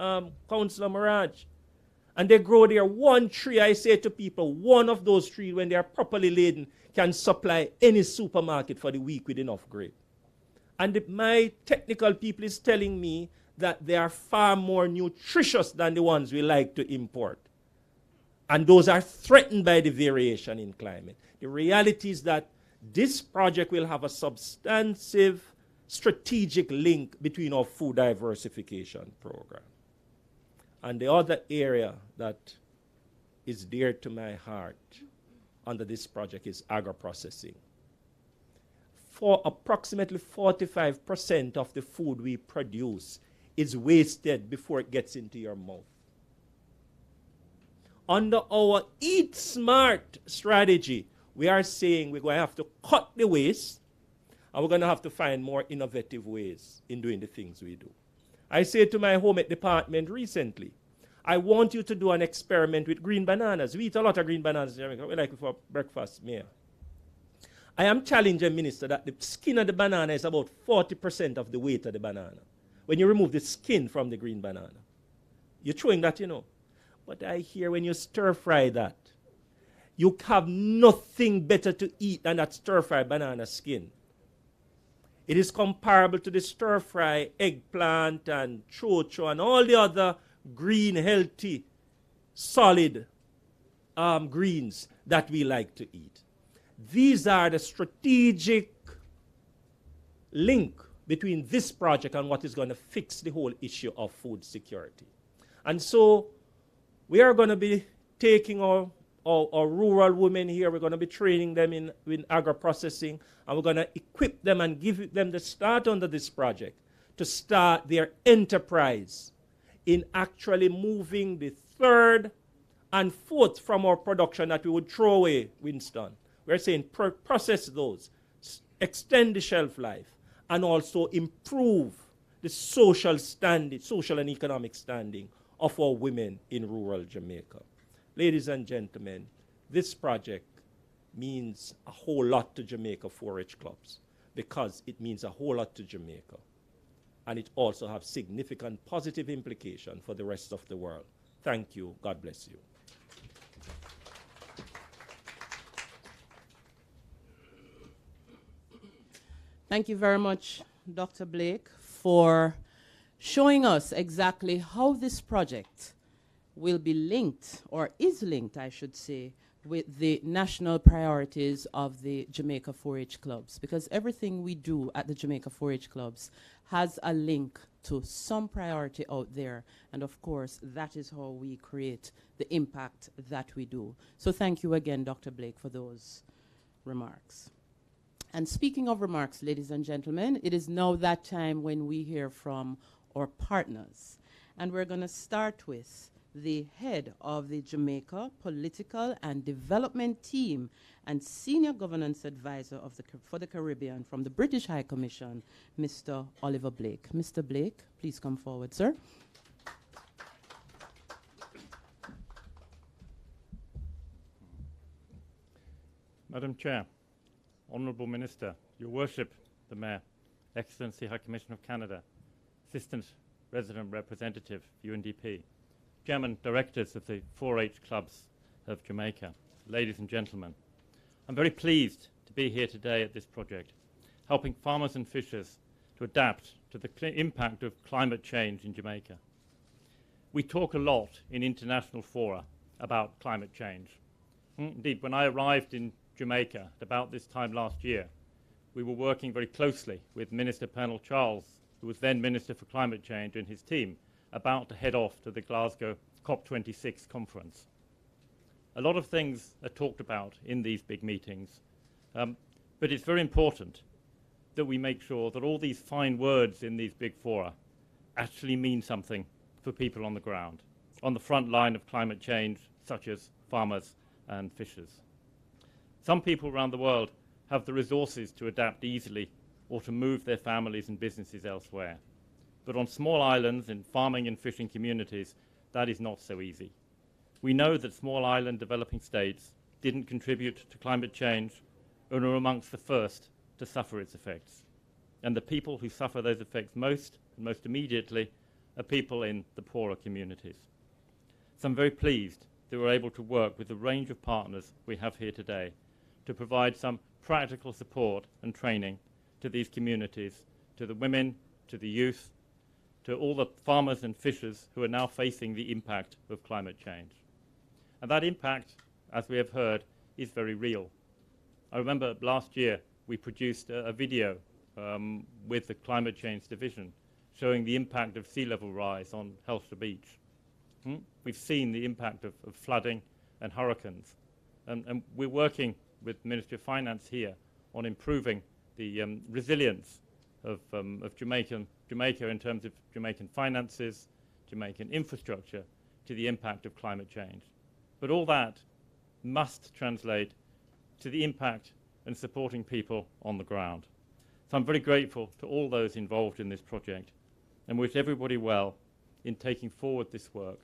Councillor Mirage. And they grow there. One tree, I say to people, one of those trees, when they are properly laden, can supply any supermarket for the week with enough grape. And my technical people is telling me that they are far more nutritious than the ones we like to import. And those are threatened by the variation in climate. The reality is that this project will have a substantive strategic link between our food diversification program. And the other area that is dear to my heart under this project is agro-processing. For approximately 45% of the food we produce is wasted before it gets into your mouth. Under our Eat Smart strategy, we are saying we're going to have to cut the waste, and we're going to have to find more innovative ways in doing the things we do. I said to my home ec department recently, I want you to do an experiment with green bananas. We eat a lot of green bananas in Jamaica. We like it for breakfast, Mayor. I am challenging, Minister, that the skin of the banana is about 40% of the weight of the banana. When you remove the skin from the green banana. You're chewing that, you know. But I hear when you stir-fry that, you have nothing better to eat than that stir-fry banana skin. It is comparable to the stir-fry eggplant and chocho and all the other green, healthy, solid greens that we like to eat. These are the strategic link between this project and what is going to fix the whole issue of food security. And so we are going to be taking our rural women here, we're going to be training them in agro-processing, and we're going to equip them and give them the start under this project to start their enterprise in actually moving the third and fourth from our production that we would throw away, Winston. We're saying process those, extend the shelf life, and also improve the social standing, social and economic standing of our women in rural Jamaica. Ladies and gentlemen, this project means a whole lot to Jamaica 4-H clubs because it means a whole lot to Jamaica. And it also has significant positive implication for the rest of the world. Thank you. God bless you. Thank you very much, Dr. Blake, for showing us exactly how this project will be linked, or is linked, I should say, with the national priorities of the Jamaica 4-H clubs, because everything we do at the Jamaica 4-H clubs has a link to some priority out there, and of course that is how we create the impact that we do. So thank you again, Dr. Blake, for those remarks. And speaking of remarks, ladies and gentlemen, it is now that time when we hear from our partners, and we're going to start with the head of the Jamaica Political and Development Team and Senior Governance Advisor of for the Caribbean from the British High Commission, Mr. Oliver Blake. Mr. Blake, please come forward, sir. Madam Chair, Honourable Minister, Your Worship, the Mayor, Excellency High Commissioner of Canada, Assistant Resident Representative, UNDP, Chairman Directors of the 4-H clubs of Jamaica, ladies and gentlemen. I'm very pleased to be here today at this project, helping farmers and fishers to adapt to the impact of climate change in Jamaica. We talk a lot in international fora about climate change. Indeed, when I arrived in Jamaica at about this time last year, we were working very closely with Minister Pernell Charles, who was then Minister for Climate Change, and his team, about to head off to the Glasgow COP26 conference. A lot of things are talked about in these big meetings, but it's very important that we make sure that all these fine words in these big fora actually mean something for people on the ground, on the front line of climate change, such as farmers and fishers. Some people around the world have the resources to adapt easily or to move their families and businesses elsewhere. But on small islands in farming and fishing communities, that is not so easy. We know that small island developing states didn't contribute to climate change and are amongst the first to suffer its effects. And the people who suffer those effects most and most immediately are people in the poorer communities. So I'm very pleased that we're able to work with the range of partners we have here today to provide some practical support and training to these communities, to the women, to the youth, to all the farmers and fishers who are now facing the impact of climate change. And that impact, as we have heard, is very real. I remember last year we produced a video with the Climate Change Division showing the impact of sea level rise on Hellshire Beach. We've seen the impact of flooding and hurricanes. And we're working with the Ministry of Finance here on improving the resilience of Jamaica in terms of Jamaican finances, Jamaican infrastructure to the impact of climate change. But all that must translate to the impact and supporting people on the ground. So I'm very grateful to all those involved in this project and wish everybody well in taking forward this work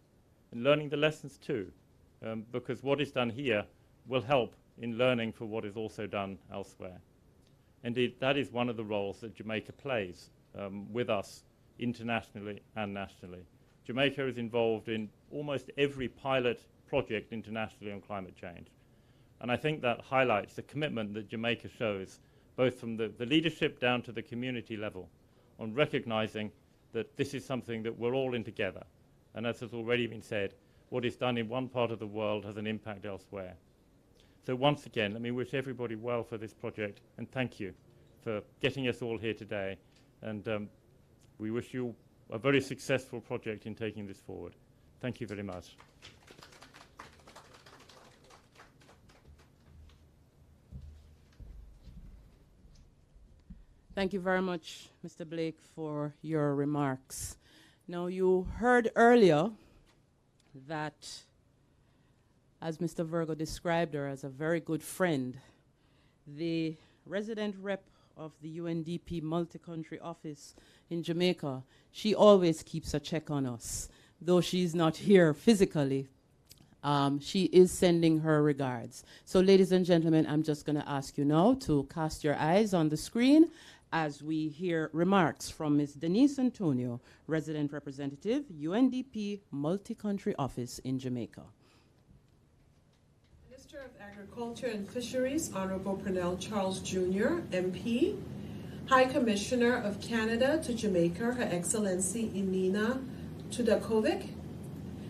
and learning the lessons too, because what is done here will help in learning for what is also done elsewhere. Indeed, that is one of the roles that Jamaica plays with us internationally and nationally. Jamaica is involved in almost every pilot project internationally on climate change. And I think that highlights the commitment that Jamaica shows, both from the leadership down to the community level, on recognizing that this is something that we're all in together. And as has already been said, what is done in one part of the world has an impact elsewhere. So once again, let me wish everybody well for this project, and thank you for getting us all here today. And we wish you a very successful project in taking this forward. Thank you very much. Thank you very much, Mr. Blake, for your remarks. Now, you heard earlier that, as Mr. Virgo described her as a very good friend, the resident rep of the UNDP multi-country office in Jamaica, she always keeps a check on us though she's not here physically, she is sending her regards. So, ladies and gentlemen, I'm just going to ask you now to cast your eyes on the screen as we hear remarks from Ms. Denise Antonio, Resident Representative, UNDP Multi-Country Office in Jamaica. Minister of Agriculture and Fisheries, Honorable Purnell Charles Jr., MP, High Commissioner of Canada to Jamaica, Her Excellency Emina Tudakovic,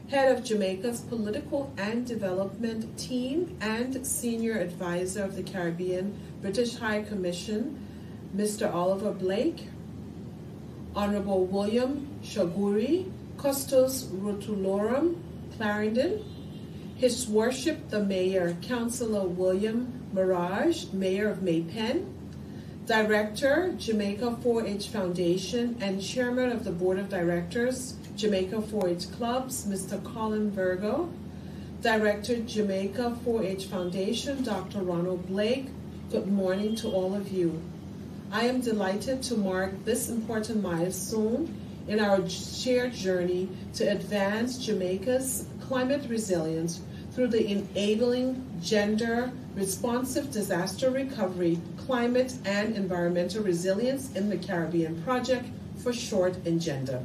Head of Jamaica's Political and Development Team and Senior Advisor of the Caribbean British High Commission, Mr. Oliver Blake, Honorable William Shaguri, Custos Rotulorum, Clarendon, His Worship the Mayor, Councillor William Mirage, Mayor of Maypen, Director, Jamaica 4-H Foundation, and Chairman of the Board of Directors, Jamaica 4-H Clubs, Mr. Colin Virgo, Director, Jamaica 4-H Foundation, Dr. Ronald Blake. Good morning to all of you. I am delighted to mark this important milestone in our shared journey to advance Jamaica's climate resilience through the Enabling Gender Responsive Disaster Recovery, Climate and Environmental Resilience in the Caribbean Project, for short, ENGENDA.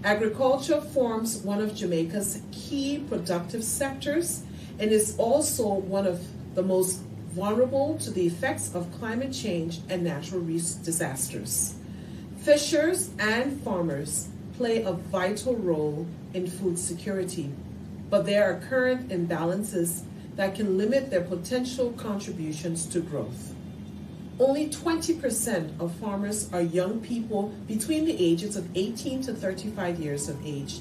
Agriculture forms one of Jamaica's key productive sectors and is also one of the most vulnerable to the effects of climate change and natural disasters. Fishers and farmers play a vital role in food security, but there are current imbalances that can limit their potential contributions to growth. Only 20% of farmers are young people between the ages of 18 to 35 years of age,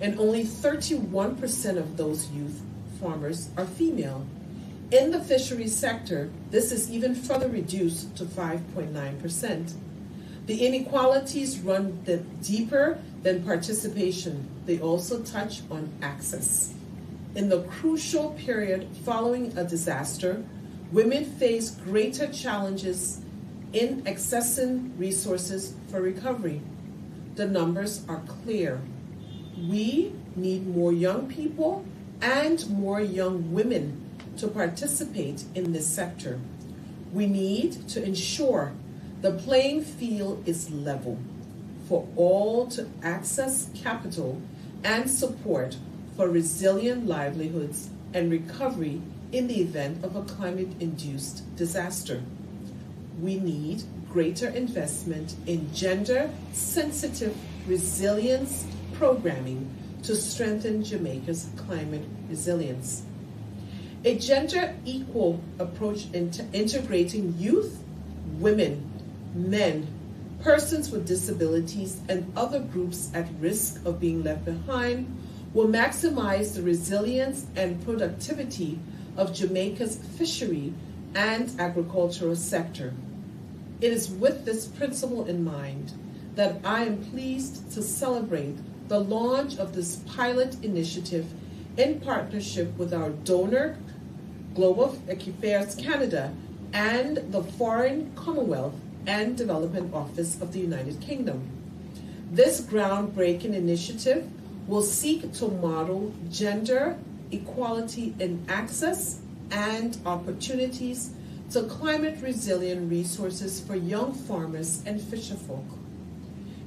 and only 31% of those youth farmers are female. In the fisheries sector, this is even further reduced to 5.9%. The inequalities run deeper than participation. They also touch on access. In the crucial period following a disaster, women face greater challenges in accessing resources for recovery. The numbers are clear. We need more young people and more young women to participate in this sector. We need to ensure the playing field is level for all to access capital and support for resilient livelihoods and recovery in the event of a climate-induced disaster. We need greater investment in gender-sensitive resilience programming to strengthen Jamaica's climate resilience. A gender-equal approach into integrating youth, women, men, persons with disabilities, and other groups at risk of being left behind will maximize the resilience and productivity of Jamaica's fishery and agricultural sector. It is with this principle in mind that I am pleased to celebrate the launch of this pilot initiative in partnership with our donor, Global Affairs Canada, and the Foreign, Commonwealth and Development Office of the United Kingdom. This groundbreaking initiative will seek to model gender equality in access and opportunities to climate resilient resources for young farmers and fisherfolk.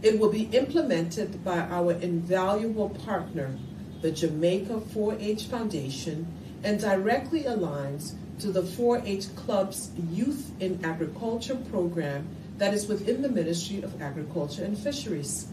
It will be implemented by our invaluable partner, the Jamaica 4-H Foundation, and directly aligns to the 4-H Club's Youth in Agriculture program that is within the Ministry of Agriculture and Fisheries.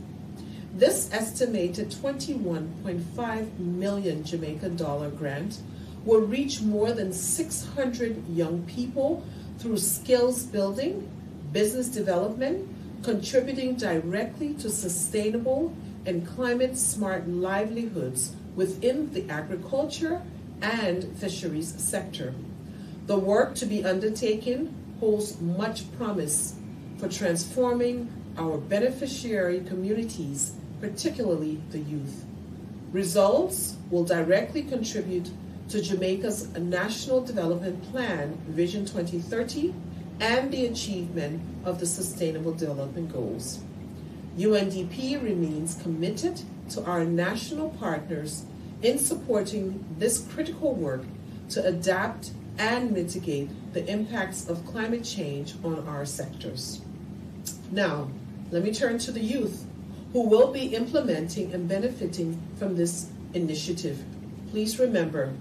This estimated $21.5 million Jamaican dollar grant will reach more than 600 young people through skills building, business development, contributing directly to sustainable and climate-smart livelihoods within the agriculture and fisheries sector. The work to be undertaken holds much promise for transforming our beneficiary communities, particularly the youth. Results will directly contribute to Jamaica's National Development Plan, Vision 2030, and the achievement of the Sustainable Development Goals. UNDP remains committed to our national partners in supporting this critical work to adapt and mitigate the impacts of climate change on our sectors. Now, let me turn to the youth who will be implementing and benefiting from this initiative. Please remember,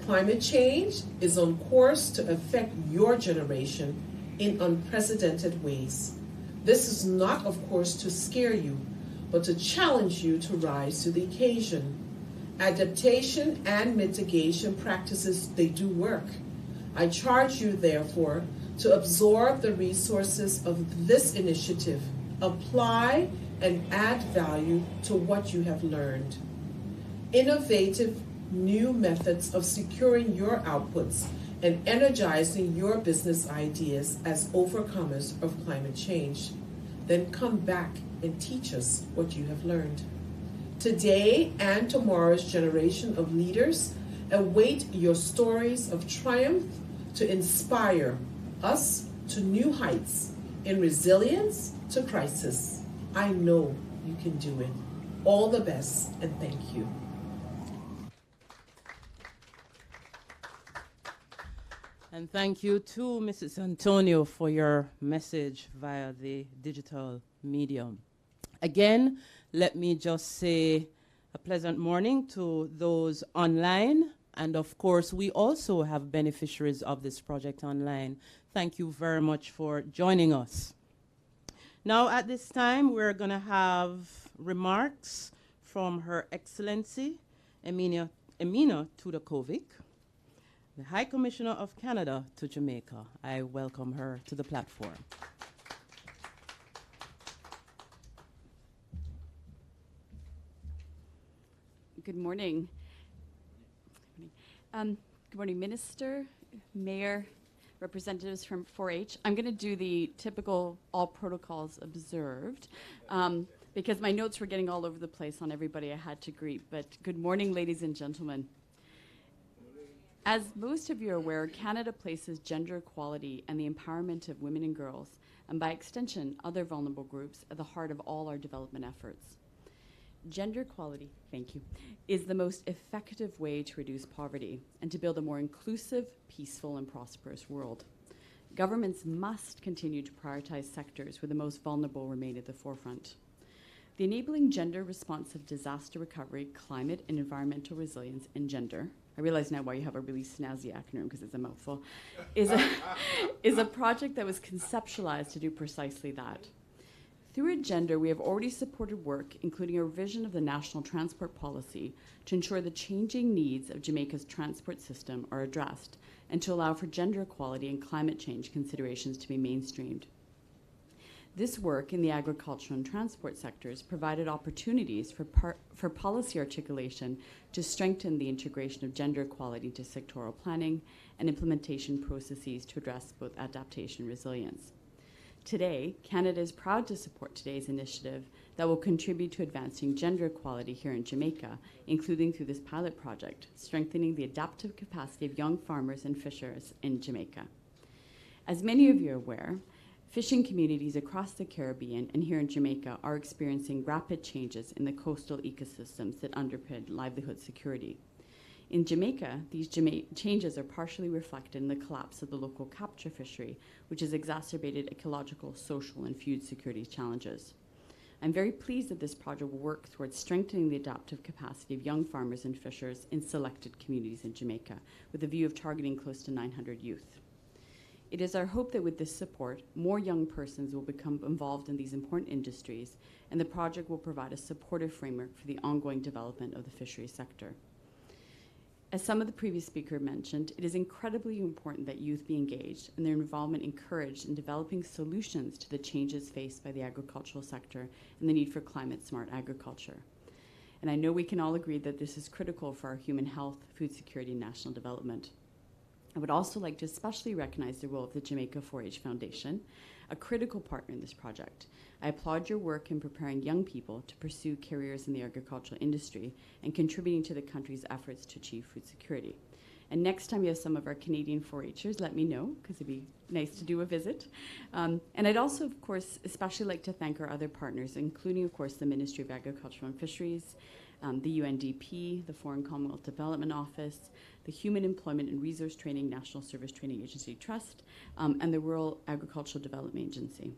climate change is on course to affect your generation in unprecedented ways. This is not, of course, to scare you, but to challenge you to rise to the occasion. Adaptation and mitigation practices, they do work. I charge you, therefore, to absorb the resources of this initiative, apply and add value to what you have learned. Innovative new methods of securing your outputs and energizing your business ideas as overcomers of climate change. Then come back and teach us what you have learned. Today and tomorrow's generation of leaders await your stories of triumph to inspire us to new heights, in resilience to crisis. I know you can do it. All the best, and thank you. And thank you to Mrs. Antonio for your message via the digital medium. Again, let me just say a pleasant morning to those online. And of course, we also have beneficiaries of this project online. Thank you very much for joining us. Now, at this time, we're going to have remarks from Her Excellency Emina Tudakovic, the High Commissioner of Canada to Jamaica. I welcome her to the platform. Good morning. Good morning, Minister, Mayor, representatives from 4-H. I'm going to do the typical all protocols observed because my notes were getting all over the place on everybody I had to greet. But good morning, ladies and gentlemen. As most of you are aware, Canada places gender equality and the empowerment of women and girls, and by extension, other vulnerable groups, at the heart of all our development efforts. Gender equality, thank you, is the most effective way to reduce poverty and to build a more inclusive, peaceful, and prosperous world. Governments must continue to prioritize sectors where the most vulnerable remain at the forefront. The Enabling Gender-Responsive Disaster Recovery, Climate and Environmental Resilience, and Gender, I realize now why you have a really snazzy acronym because it's a mouthful, is a project that was conceptualized to do precisely that. Through Agenda, we have already supported work, including a revision of the National Transport Policy, to ensure the changing needs of Jamaica's transport system are addressed and to allow for gender equality and climate change considerations to be mainstreamed. This work in the agricultural and transport sectors provided opportunities for policy articulation to strengthen the integration of gender equality into sectoral planning and implementation processes to address both adaptation and resilience. Today, Canada is proud to support today's initiative that will contribute to advancing gender equality here in Jamaica, including through this pilot project, strengthening the adaptive capacity of young farmers and fishers in Jamaica. As many of you are aware, fishing communities across the Caribbean and here in Jamaica are experiencing rapid changes in the coastal ecosystems that underpin livelihood security. In Jamaica, these changes are partially reflected in the collapse of the local capture fishery, which has exacerbated ecological, social, and food security challenges. I'm very pleased that this project will work towards strengthening the adaptive capacity of young farmers and fishers in selected communities in Jamaica, with a view of targeting close to 900 youth. It is our hope that with this support, more young persons will become involved in these important industries, and the project will provide a supportive framework for the ongoing development of the fisheries sector. As some of the previous speakers mentioned, it is incredibly important that youth be engaged and their involvement encouraged in developing solutions to the changes faced by the agricultural sector and the need for climate-smart agriculture. And I know we can all agree that this is critical for our human health, food security, and national development. I would also like to especially recognize the role of the Jamaica 4-H Foundation, a critical partner in this project. I applaud your work in preparing young people to pursue careers in the agricultural industry and contributing to the country's efforts to achieve food security. And next time you have some of our Canadian 4-Hers, let me know, because it'd be nice to do a visit. And I'd also, of course, especially like to thank our other partners, including, of course, the Ministry of Agriculture and Fisheries, the UNDP, the Foreign Commonwealth Development Office, the Human Employment and Resource Training National Service Training Agency Trust, and the Rural Agricultural Development Agency.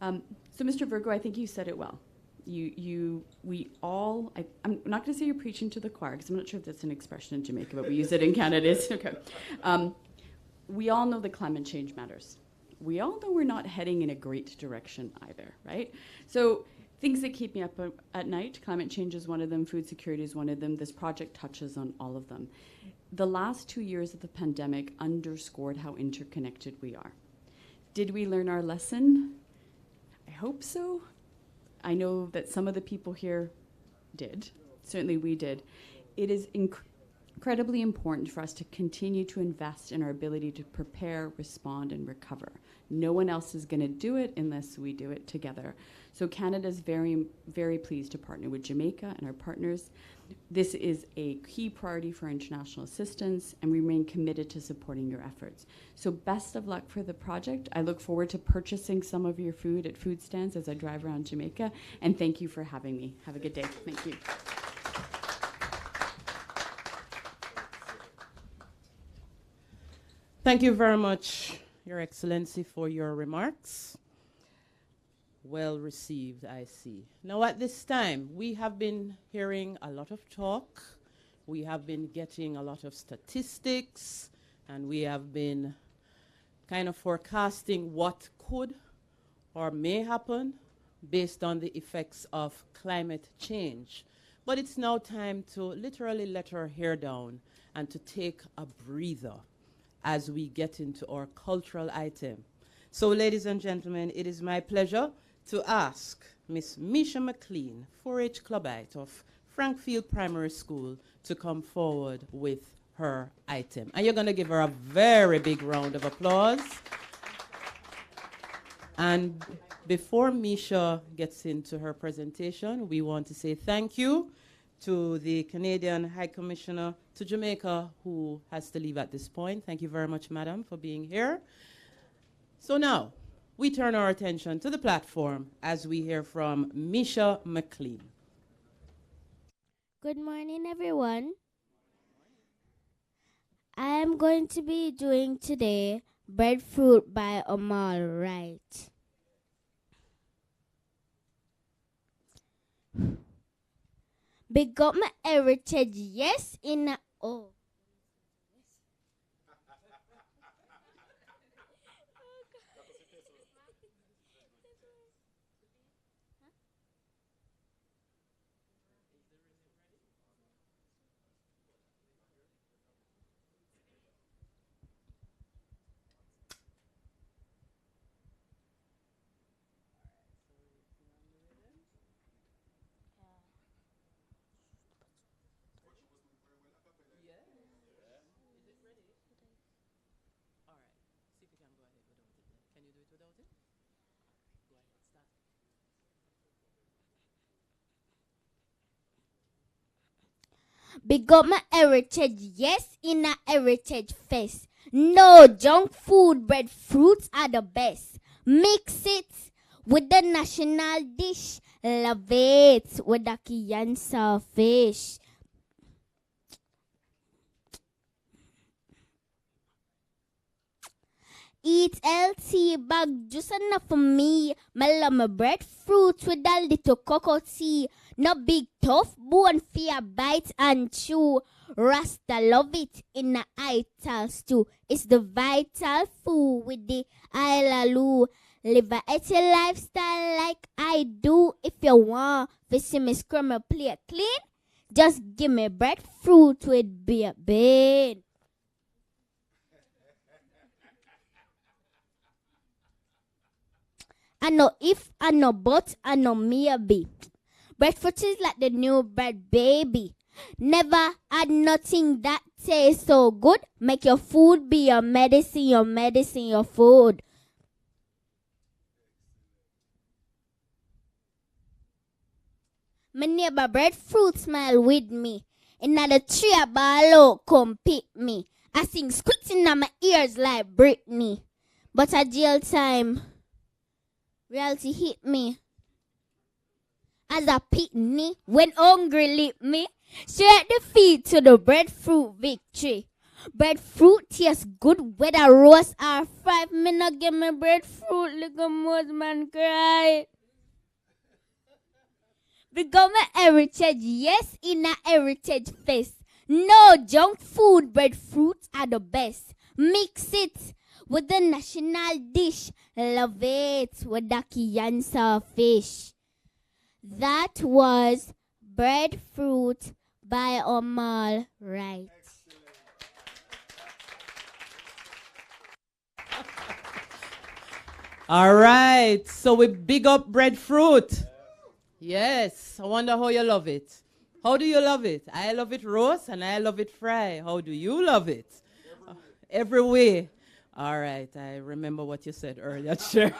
So, Mr. Virgo, I think you said it well. We all, I'm not going to say you're preaching to the choir, because I'm not sure if that's an expression in Jamaica, but we use it in Canada. Okay. We all know that climate change matters. We all know we're not heading in a great direction either, right? So things that keep me up at night, climate change is one of them, food security is one of them. This project touches on all of them. The last 2 years of the pandemic underscored how interconnected we are. Did we learn our lesson? I hope so. I know that some of the people here did. Certainly we did. It is incredibly important for us to continue to invest in our ability to prepare, respond, and recover. No one else is going to do it unless we do it together. So Canada is very, very pleased to partner with Jamaica and our partners. This is a key priority for international assistance, and we remain committed to supporting your efforts. So best of luck for the project. I look forward to purchasing some of your food at food stands as I drive around Jamaica, and thank you for having me. Have a good day. Thank you. Thank you very much, Your Excellency, for your remarks. Well received, I see. Now at this time, we have been hearing a lot of talk. We have been getting a lot of statistics, and we have been kind of forecasting what could or may happen based on the effects of climate change. But it's now time to literally let our hair down and to take a breather as we get into our cultural item. So, ladies and gentlemen, it is my pleasure to ask Miss Misha McLean, 4-H Clubite of Frankfield Primary School, to come forward with her item. And you're going to give her a very big round of applause. And before Misha gets into her presentation, we want to say thank you to the Canadian High Commissioner to Jamaica, who has to leave at this point. Thank you very much, madam, for being here. So now, we turn our attention to the platform as we hear from Misha McLean. Good morning, everyone. I am going to be doing today Breadfruit by Amal Wright. Big up my heritage, yes, in a, oh. Big up my heritage, yes, in a heritage fest. No junk food, breadfruits are the best. Mix it with the national dish. Love it with the key and fish. Eat healthy, bag just enough for me. My love my breadfruit with a little cocoa tea. No big tough bone fear bite and chew. Rasta love it in the ital stew. It's the vital food with the ilalu. Live a healthy lifestyle like I do. If you want to see me scrum my plate clean, just give me breadfruit with beer bean. I know if, I know but, I know maybe. Breadfruit is like the new bread, baby. Never add nothing that tastes so good. Make your food be your medicine, your food. My neighbor breadfruit smile with me. Another tree a ball out come pick me. I sing squitting in my ears like Britney. But at jail time, reality hit me. As a pitney, when hungry lip me, straight the feet to the breadfruit victory. Breadfruit tastes good whether roast or fried. Me not give me breadfruit like a most man cry. Become a heritage, yes, in a heritage fest. No junk food, breadfruits are the best. Mix it with the national dish. Love it with the Kiansa fish. That was Breadfruit by Omal Wright. All right, so we big up breadfruit. Yes, I wonder how you love it. How do you love it? I love it roast and I love it fry. How do you love it? Every way. All right, I remember what you said earlier, Chair.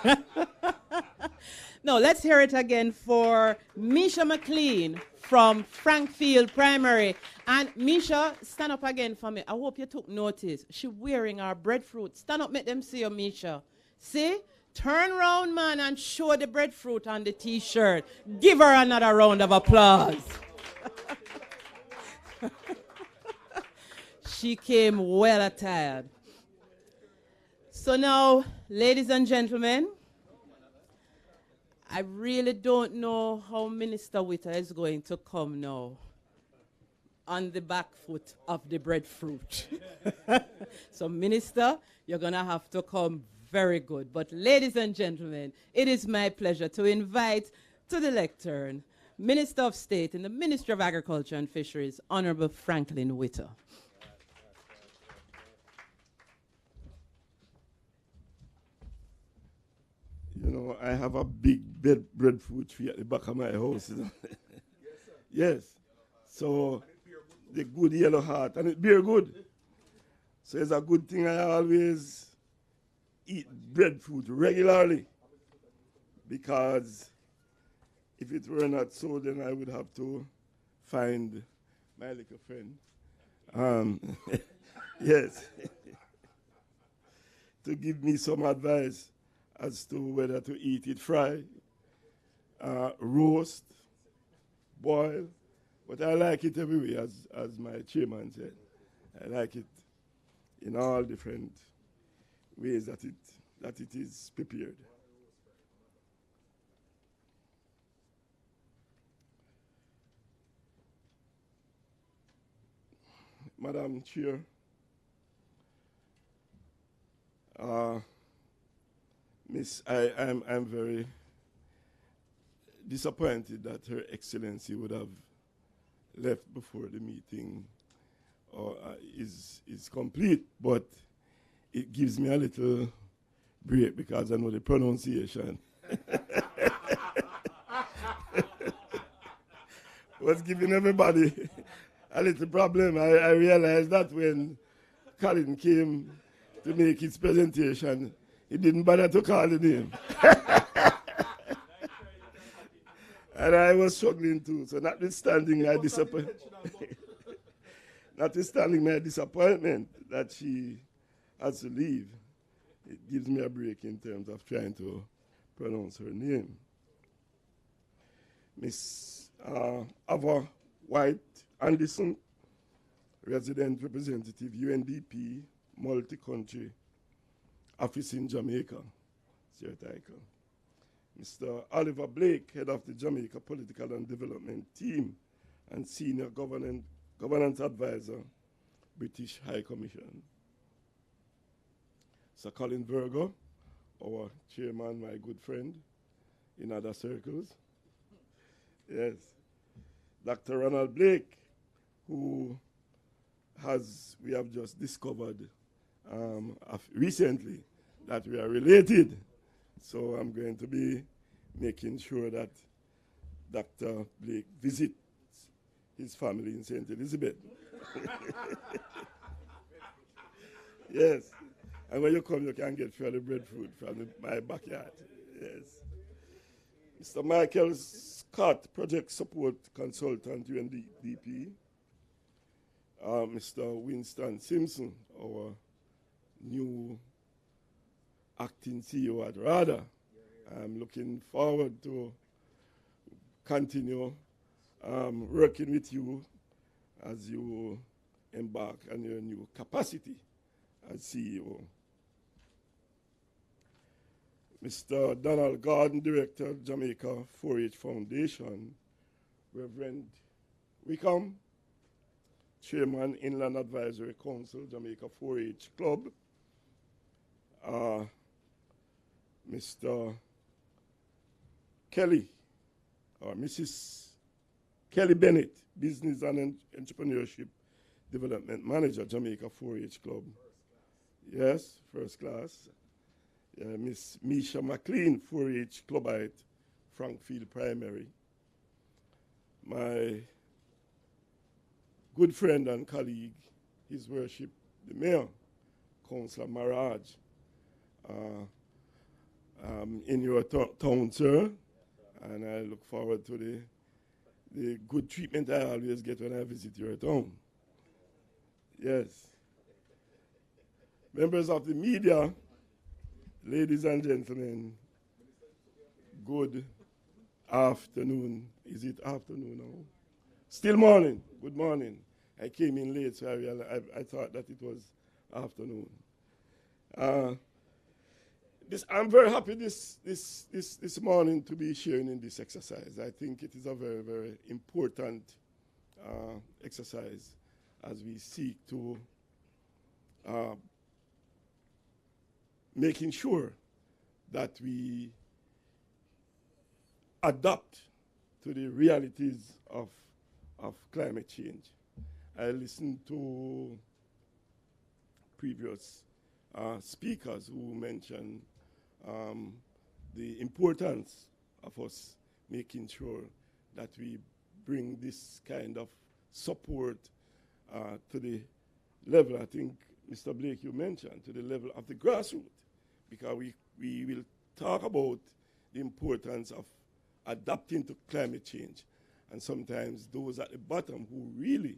Now, let's hear it again for Misha McLean from Frankfield Primary. And Misha, stand up again for me. I hope you took notice. She's wearing our breadfruit. Stand up, make them see you, Misha. See? Turn round, man, and show the breadfruit on the T-shirt. Give her another round of applause. She came well attired. So now, ladies and gentlemen, I really don't know how Minister Witter is going to come now on the back foot of the breadfruit. So, Minister, you're going to have to come very good. But ladies and gentlemen, it is my pleasure to invite to the lectern Minister of State in the Ministry of Agriculture and Fisheries, Honorable Franklin Witter. You know, I have a big breadfruit tree at the back of my house. You know? Yes. So the good yellow heart, and it bear good. So it's a good thing I always eat breadfruit regularly, because if it were not so, then I would have to find my little friend. Yes. To give me some advice as to whether to eat it fried, roast, boil. But I like it every way, as my chairman said. I like it in all different ways that it is prepared. Madam Chair, I'm very disappointed that Her Excellency would have left before the meeting is complete, but it gives me a little break because I know the pronunciation. Was giving everybody a little problem. I realized that when Colin came to make his presentation, he didn't bother to call the name. And I was struggling too. So notwithstanding my disappointment, that she has to leave, it gives me a break in terms of trying to pronounce her name. Miss Ava White Anderson, resident representative, UNDP, multi-country office in Jamaica, Sir Title. Mr. Oliver Blake, head of the Jamaica Political and Development Team and senior governance advisor, British High Commission. Sir Colin Virgo, our chairman, my good friend in other circles. Yes. Dr. Ronald Blake, who we have just discovered recently that we are related. So I'm going to be making sure that Dr. Blake visits his family in St. Elizabeth. Yes. And when you come, you can get further breadfruit from my backyard. Yes. Mr. Michael Scott, Project Support Consultant, UNDP. Mr. Winston Simpson, our new acting CEO at RADA. I'm looking forward to continue working with you as you embark on your new capacity as CEO. Mr. Donald Gordon, Director, Jamaica 4-H Foundation, Reverend Wickham, Chairman, Inland Advisory Council, Jamaica 4-H Club, Mr. Kelly, or Mrs. Kelly Bennett, Business and Entrepreneurship Development Manager, Jamaica 4-H Club. Yes, first class. Miss Misha McLean, 4-H Clubite, Frankfield Primary. My good friend and colleague, His Worship, the Mayor, Councillor Maraj, in your town, sir, and I look forward to the good treatment I always get when I visit your town. Yes. Members of the media, ladies and gentlemen, good afternoon. Is it afternoon now? Still morning. Good morning. I came in late, so I thought that it was afternoon. I'm very happy this morning to be sharing in this exercise. I think it is a very, very important exercise as we seek to making sure that we adapt to the realities of climate change. I listened to previous speakers who mentioned the importance of us making sure that we bring this kind of support to the level, I think, Mr. Blake, you mentioned, to the level of the grassroots, because we will talk about the importance of adapting to climate change. And sometimes those at the bottom who really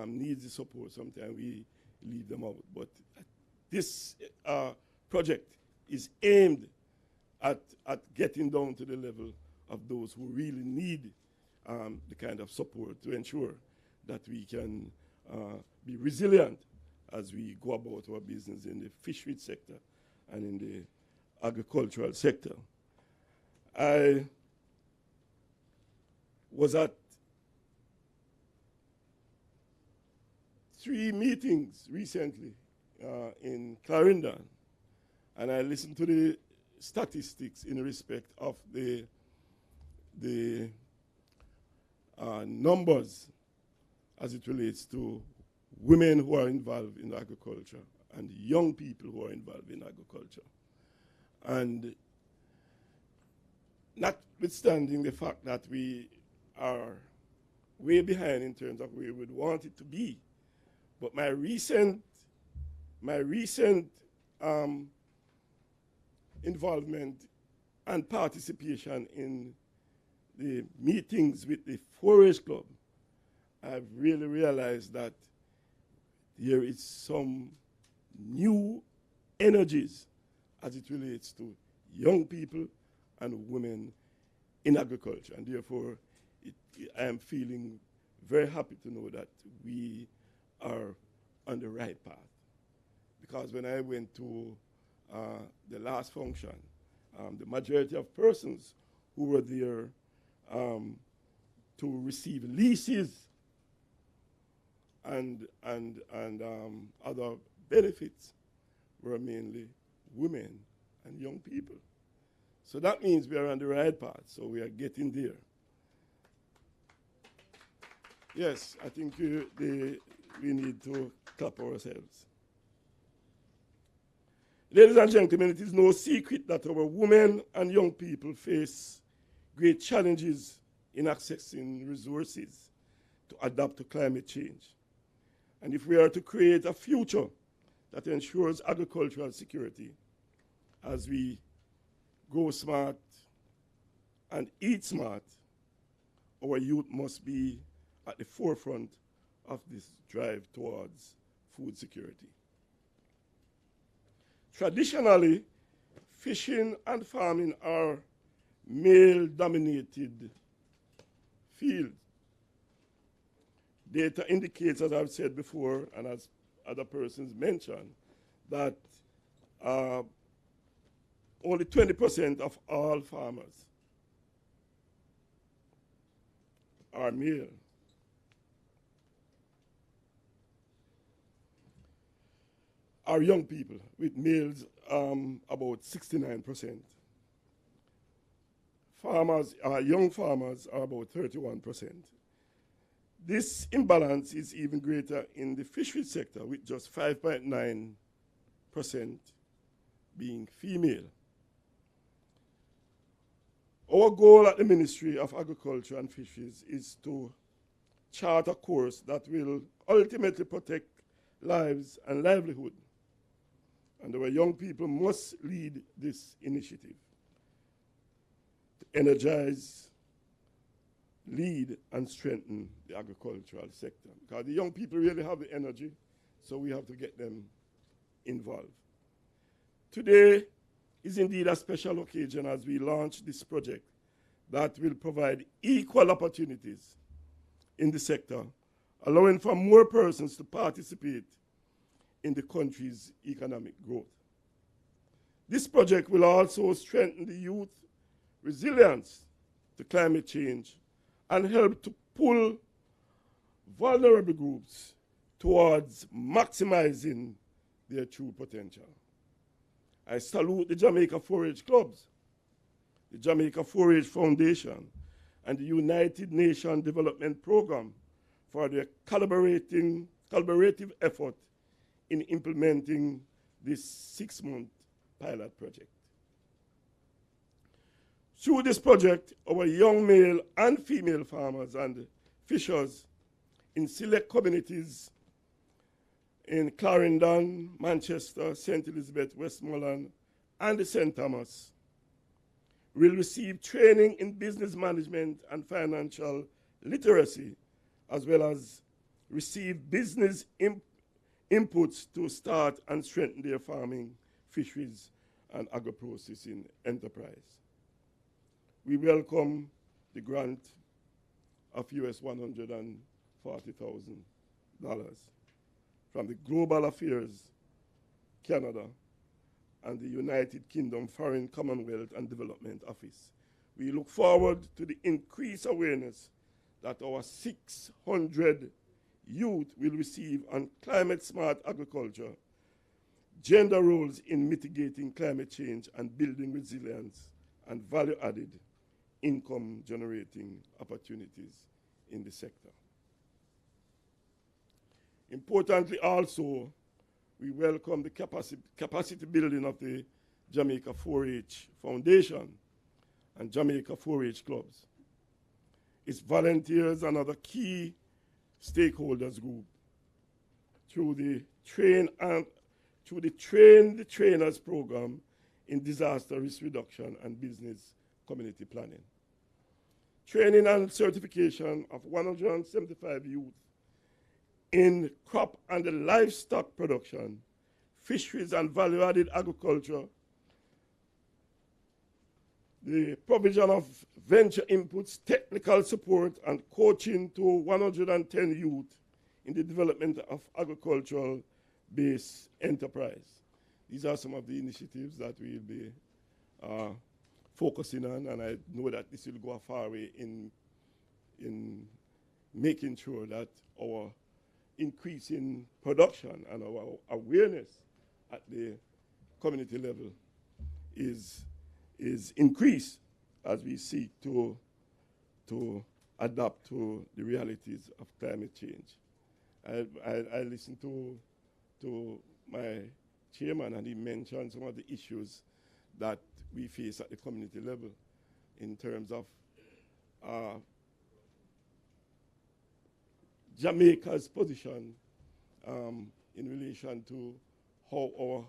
need the support, sometimes we leave them out. But this project is aimed at getting down to the level of those who really need the kind of support to ensure that we can be resilient as we go about our business in the fishery sector and in the agricultural sector. I was at 3 meetings recently in Clarendon, and I listened to the statistics in respect of the numbers as it relates to women who are involved in agriculture and young people who are involved in agriculture. And notwithstanding the fact that we are way behind in terms of where we would want it to be, but my recent involvement and participation in the meetings with the 4-H Club, I've really realized that there is some new energies as it relates to young people and women in agriculture. And therefore, I am feeling very happy to know that we are on the right path. Because when I went to the last function, the majority of persons who were there to receive leases and other benefits were mainly women and young people. So that means we are on the right path, so we are getting there. Yes, I think we need to clap ourselves. Ladies and gentlemen, it is no secret that our women and young people face great challenges in accessing resources to adapt to climate change. And if we are to create a future that ensures agricultural security as we grow smart and eat smart, our youth must be at the forefront of this drive towards food security. Traditionally, fishing and farming are male-dominated fields. Data indicates, as I've said before, and as other persons mentioned, that only 20% of all farmers are male. Are young people, with males about 69%. Young farmers are about 31%. This imbalance is even greater in the fishery sector, with just 5.9% being female. Our goal at the Ministry of Agriculture and Fisheries is to chart a course that will ultimately protect lives and livelihood. And our young people must lead this initiative to energize, lead, and strengthen the agricultural sector. Because the young people really have the energy, so we have to get them involved. Today is indeed a special occasion as we launch this project that will provide equal opportunities in the sector, allowing for more persons to participate in the country's economic growth. This project will also strengthen the youth resilience to climate change and help to pull vulnerable groups towards maximizing their true potential. I salute the Jamaica 4-H clubs, the Jamaica 4-H Foundation, and the United Nations Development Program for their collaborative effort in implementing this 6-month pilot project. Through this project, our young male and female farmers and fishers in select communities in Clarendon, Manchester, St. Elizabeth, Westmoreland, and St. Thomas will receive training in business management and financial literacy, as well as receive business inputs to start and strengthen their farming, fisheries, and agro-processing enterprise. We welcome the grant of US $140,000 from the Global Affairs Canada and the United Kingdom Foreign Commonwealth and Development Office. We look forward to the increased awareness that our 600 youth will receive on climate-smart agriculture, gender roles in mitigating climate change and building resilience, and value-added income-generating opportunities in the sector. Importantly also, we welcome the capacity building of the Jamaica 4-H Foundation and Jamaica 4-H clubs. Its volunteers and other key stakeholders group through the Train the Trainers program in disaster risk reduction and business community planning. Training and certification of 175 youth in crop and livestock production, fisheries and value-added agriculture, the provision of venture inputs, technical support, and coaching to 110 youth in the development of agricultural-based enterprise. These are some of the initiatives that we'll be focusing on, and I know that this will go a far way in making sure that our increase in production and our awareness at the community level is increased as we seek to adapt to the realities of climate change. I listened to my chairman, and he mentioned some of the issues that we face at the community level in terms of Jamaica's position in relation to how our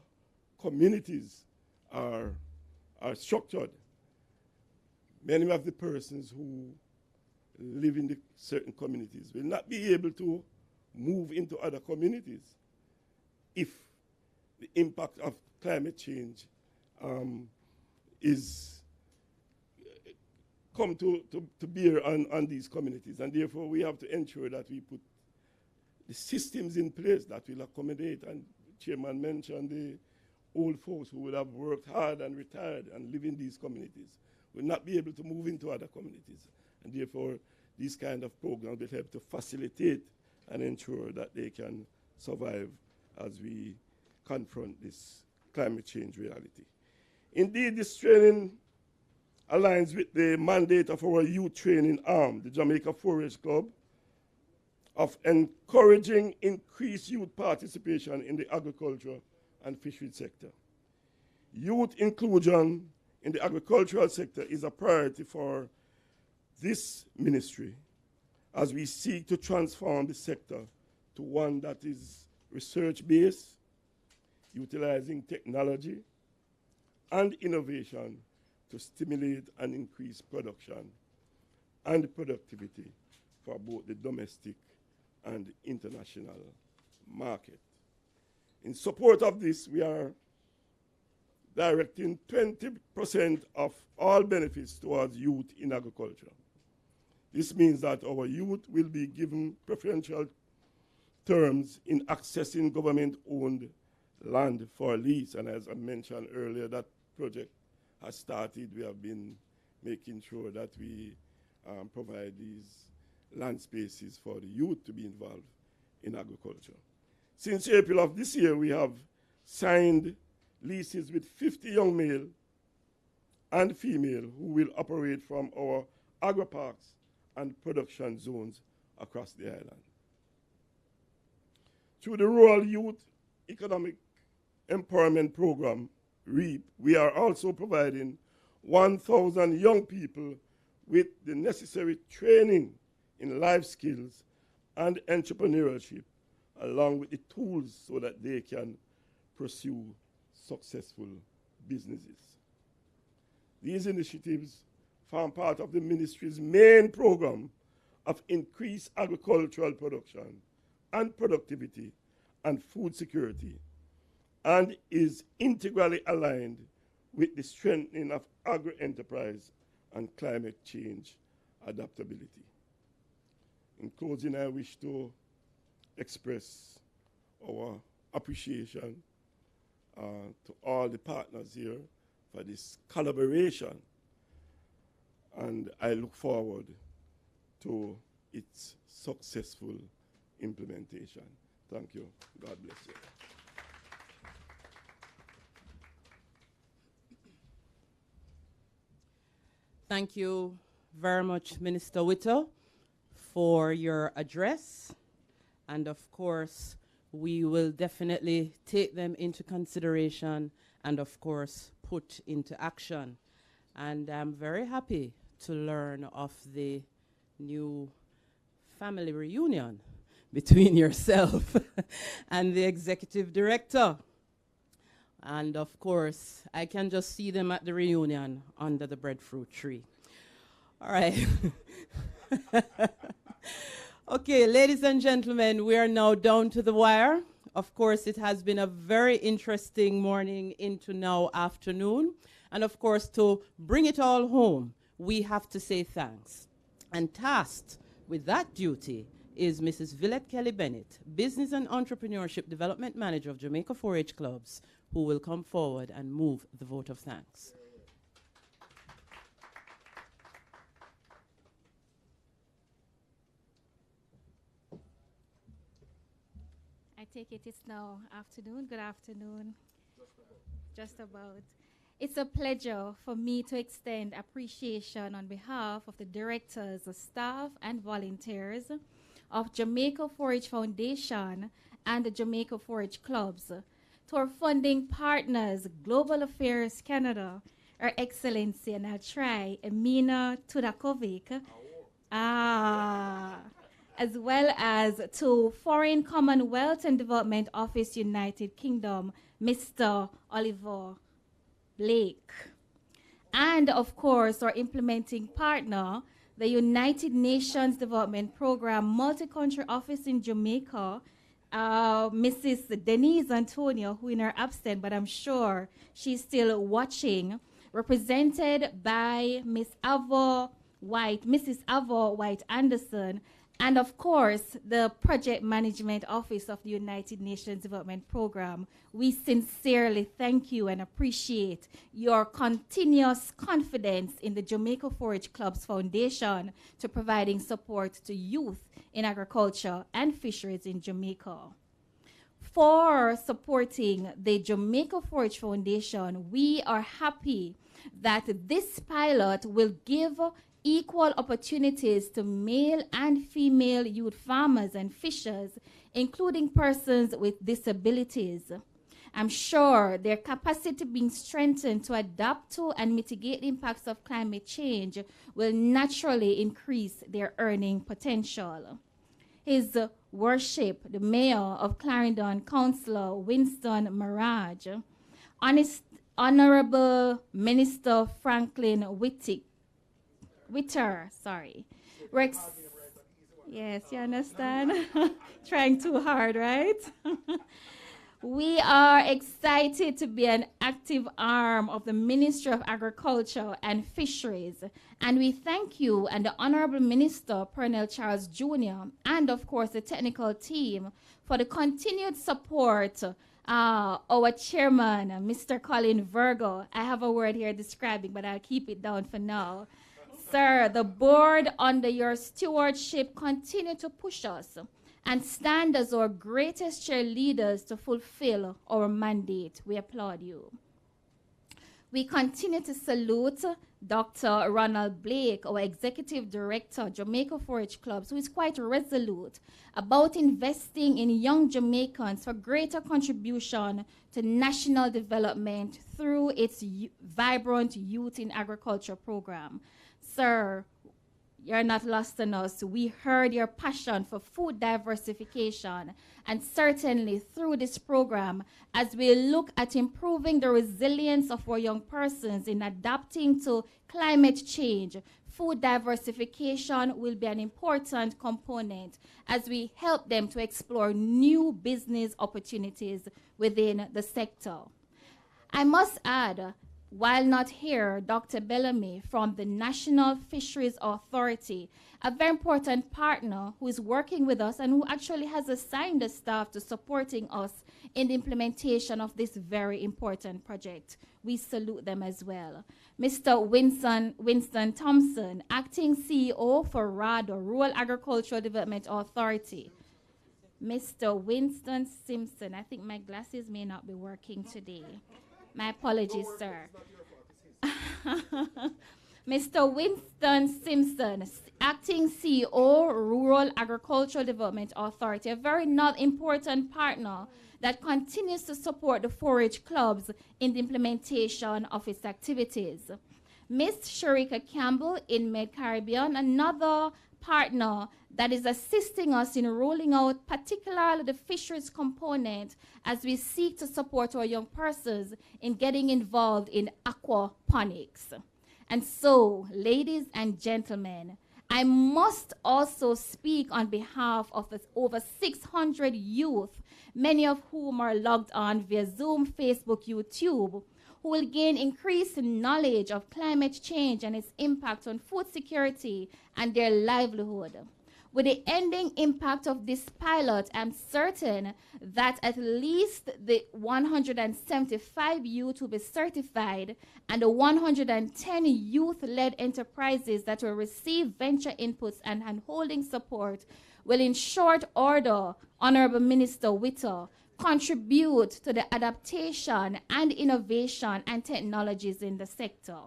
communities are structured. Many of the persons who live in the certain communities will not be able to move into other communities if the impact of climate change is come to bear on these communities. And therefore, we have to ensure that we put the systems in place that will accommodate, and Chairman mentioned the old folks who would have worked hard and retired and live in these communities will not be able to move into other communities. And therefore, these kind of programs will help to facilitate and ensure that they can survive as we confront this climate change reality. Indeed, this training aligns with the mandate of our youth training arm, the Jamaica 4-H Club, of encouraging increased youth participation in the agriculture and fisheries sector. Youth inclusion in the agricultural sector is a priority for this ministry as we seek to transform the sector to one that is research-based, utilizing technology and innovation to stimulate and increase production and productivity for both the domestic and international market. In support of this, we are directing 20% of all benefits towards youth in agriculture. This means that our youth will be given preferential terms in accessing government-owned land for lease. And as I mentioned earlier, that project has started. We have been making sure that we provide these land spaces for the youth to be involved in agriculture. Since April of this year, we have signed leases with 50 young male and female who will operate from our agri-parks and production zones across the island. Through the Rural Youth Economic Empowerment Program, REAP, we are also providing 1,000 young people with the necessary training in life skills and entrepreneurship, along with the tools so that they can pursue successful businesses. These initiatives form part of the ministry's main program of increased agricultural production and productivity and food security, and is integrally aligned with the strengthening of agri-enterprise and climate change adaptability. In closing, I wish to express our appreciation to all the partners here for this collaboration, and I look forward to its successful implementation. Thank you. God bless you. Thank you very much, Minister Whittle, for your address. And of course, we will definitely take them into consideration and of course put into action. And I'm very happy to learn of the new family reunion between yourself and the executive director. And of course, I can just see them at the reunion under the breadfruit tree. All right. Okay, ladies and gentlemen, we are now down to the wire. Of course, it has been a very interesting morning into now afternoon. And of course, to bring it all home, we have to say thanks. And tasked with that duty is Mrs. Villette Kelly-Bennett, Business and Entrepreneurship Development Manager of Jamaica 4-H Clubs, who will come forward and move the vote of thanks. I take it it's now afternoon. Good afternoon. Just about. It's a pleasure for me to extend appreciation on behalf of the directors, the staff, and volunteers of Jamaica 4-H Foundation and the Jamaica 4-H Clubs, to our funding partners, Global Affairs Canada, Her Excellency, and I'll try, Emina Tudakovic, as well as to Foreign Commonwealth and Development Office, United Kingdom, Mr. Oliver Blake. And of course, our implementing partner, the United Nations Development Program Multi-Country Office in Jamaica, Mrs. Denise Antonio, who in her absence, but I'm sure she's still watching, represented by Mrs. Avo White Anderson, and of course, the Project Management Office of the United Nations Development Program. We sincerely thank you and appreciate your continuous confidence in the Jamaica Forage Club's foundation to providing support to youth in agriculture and fisheries in Jamaica. For supporting the Jamaica Forage Foundation, we are happy that this pilot will give equal opportunities to male and female youth farmers and fishers, including persons with disabilities. I'm sure their capacity being strengthened to adapt to and mitigate the impacts of climate change will naturally increase their earning potential. His Worship, the Mayor of Clarendon, Councillor Winston Mirage, Honorable Minister Franklin Witter, Rex. Yes, you understand? Trying too hard, right? We are excited to be an active arm of the Ministry of Agriculture and Fisheries, and we thank you and the Honorable Minister Pernell Charles Jr. and of course the technical team for the continued support. Our chairman, Mr. Colin Virgo, I have a word here describing, but I'll keep it down for now. Sir, the board under your stewardship continue to push us and stand as our greatest cheerleaders to fulfill our mandate. We applaud you. We continue to salute Dr. Ronald Blake, our Executive Director, Jamaica Forage Clubs, who is quite resolute about investing in young Jamaicans for greater contribution to national development through its vibrant Youth in Agriculture program. Sir, you're not lost on us. We heard your passion for food diversification, and certainly through this program, as we look at improving the resilience of our young persons in adapting to climate change, food diversification will be an important component as we help them to explore new business opportunities within the sector. I must add, while not here, Dr. Bellamy from the National Fisheries Authority, a very important partner who is working with us and who actually has assigned the staff to supporting us in the implementation of this very important project. We salute them as well. Mr. Winston Thompson, Acting CEO for RADO, Rural Agricultural Development Authority. Mr. Winston Simpson, I think my glasses may not be working today. My apologies, sir. Mr. Winston Simpson, Acting CEO, Rural Agricultural Development Authority, a very important partner that continues to support the forage clubs in the implementation of its activities. Ms. Sharika Campbell in Med-Caribbean, another partner that is assisting us in rolling out particularly the fisheries component as we seek to support our young persons in getting involved in aquaponics. And so, ladies and gentlemen, I must also speak on behalf of the over 600 youth, many of whom are logged on via Zoom, Facebook, YouTube, who will gain increased knowledge of climate change and its impact on food security and their livelihood. With the ending impact of this pilot, I'm certain that at least the 175 youth will be certified and the 110 youth-led enterprises that will receive venture inputs and handholding support will in short order, Honorable Minister Witter, contribute to the adaptation and innovation and technologies in the sector.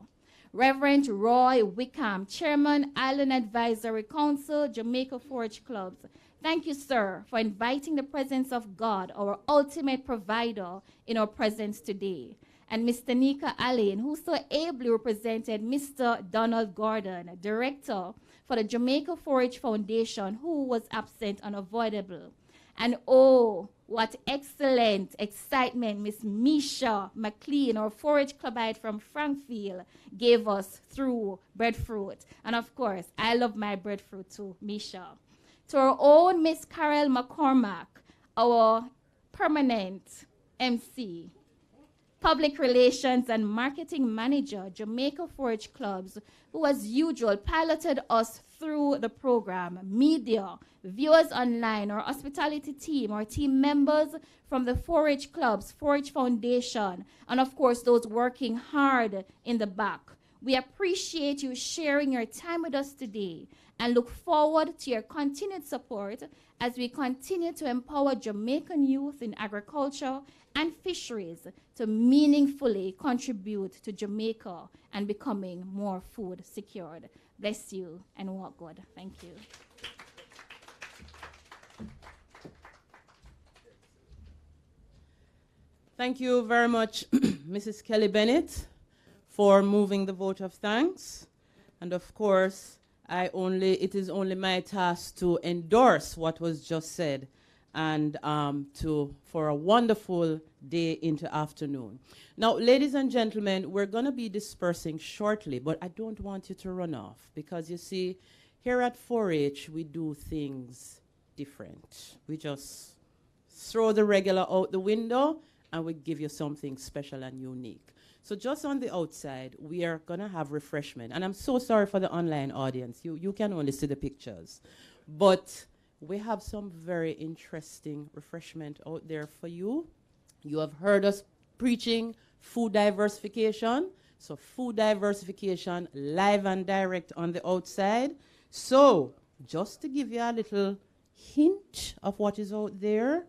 Reverend Roy Wickham, Chairman, Island Advisory Council, Jamaica Forage Clubs. Thank you, sir, for inviting the presence of God, our ultimate provider, in our presence today. And Mr. Nika Allen, who so ably represented Mr. Donald Gordon, Director for the Jamaica Forage Foundation, who was absent unavoidable. And oh, what excellent excitement Miss Misha McLean, our 4-H clubite from Frankfield, gave us through breadfruit. And of course, I love my breadfruit too, Misha. To our own Miss Carol McCormack, our permanent MC, Public Relations and Marketing Manager, Jamaica 4-H Clubs, who as usual piloted us through the program, media, viewers online, our hospitality team, our team members from the 4-H Clubs, 4-H Foundation, and of course those working hard in the back. We appreciate you sharing your time with us today and look forward to your continued support as we continue to empower Jamaican youth in agriculture and fisheries to meaningfully contribute to Jamaica and becoming more food secured. Bless you and walk good. Thank you. Thank you very much, Mrs. Kelly Bennett, for moving the vote of thanks. And of course, it is only my task to endorse what was just said and for a wonderful day into afternoon. Now, ladies and gentlemen, we're going to be dispersing shortly, but I don't want you to run off because you see, here at 4-H, we do things different. We just throw the regular out the window and we give you something special and unique. So just on the outside, we are going to have refreshment. And I'm so sorry for the online audience. You can only see the pictures. But we have some very interesting refreshment out there for you. You have heard us preaching food diversification. So food diversification live and direct on the outside. So just to give you a little hint of what is out there,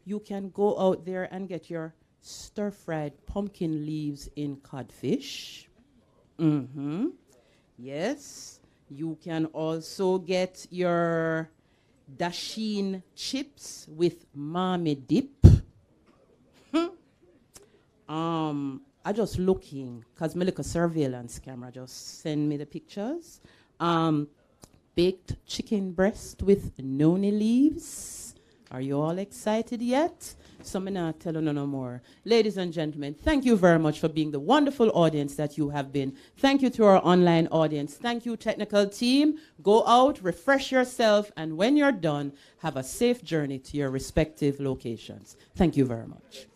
you can go out there and get your stir-fried pumpkin leaves in codfish. Yes. You can also get your dasheen chips with mommy dip. I just looking, because my little surveillance camera just send me the pictures. Baked chicken breast with noni leaves. Are you all excited yet? So I'm not telling you no more. Ladies and gentlemen, thank you very much for being the wonderful audience that you have been. Thank you to our online audience. Thank you, technical team. Go out, refresh yourself, and when you're done, have a safe journey to your respective locations. Thank you very much.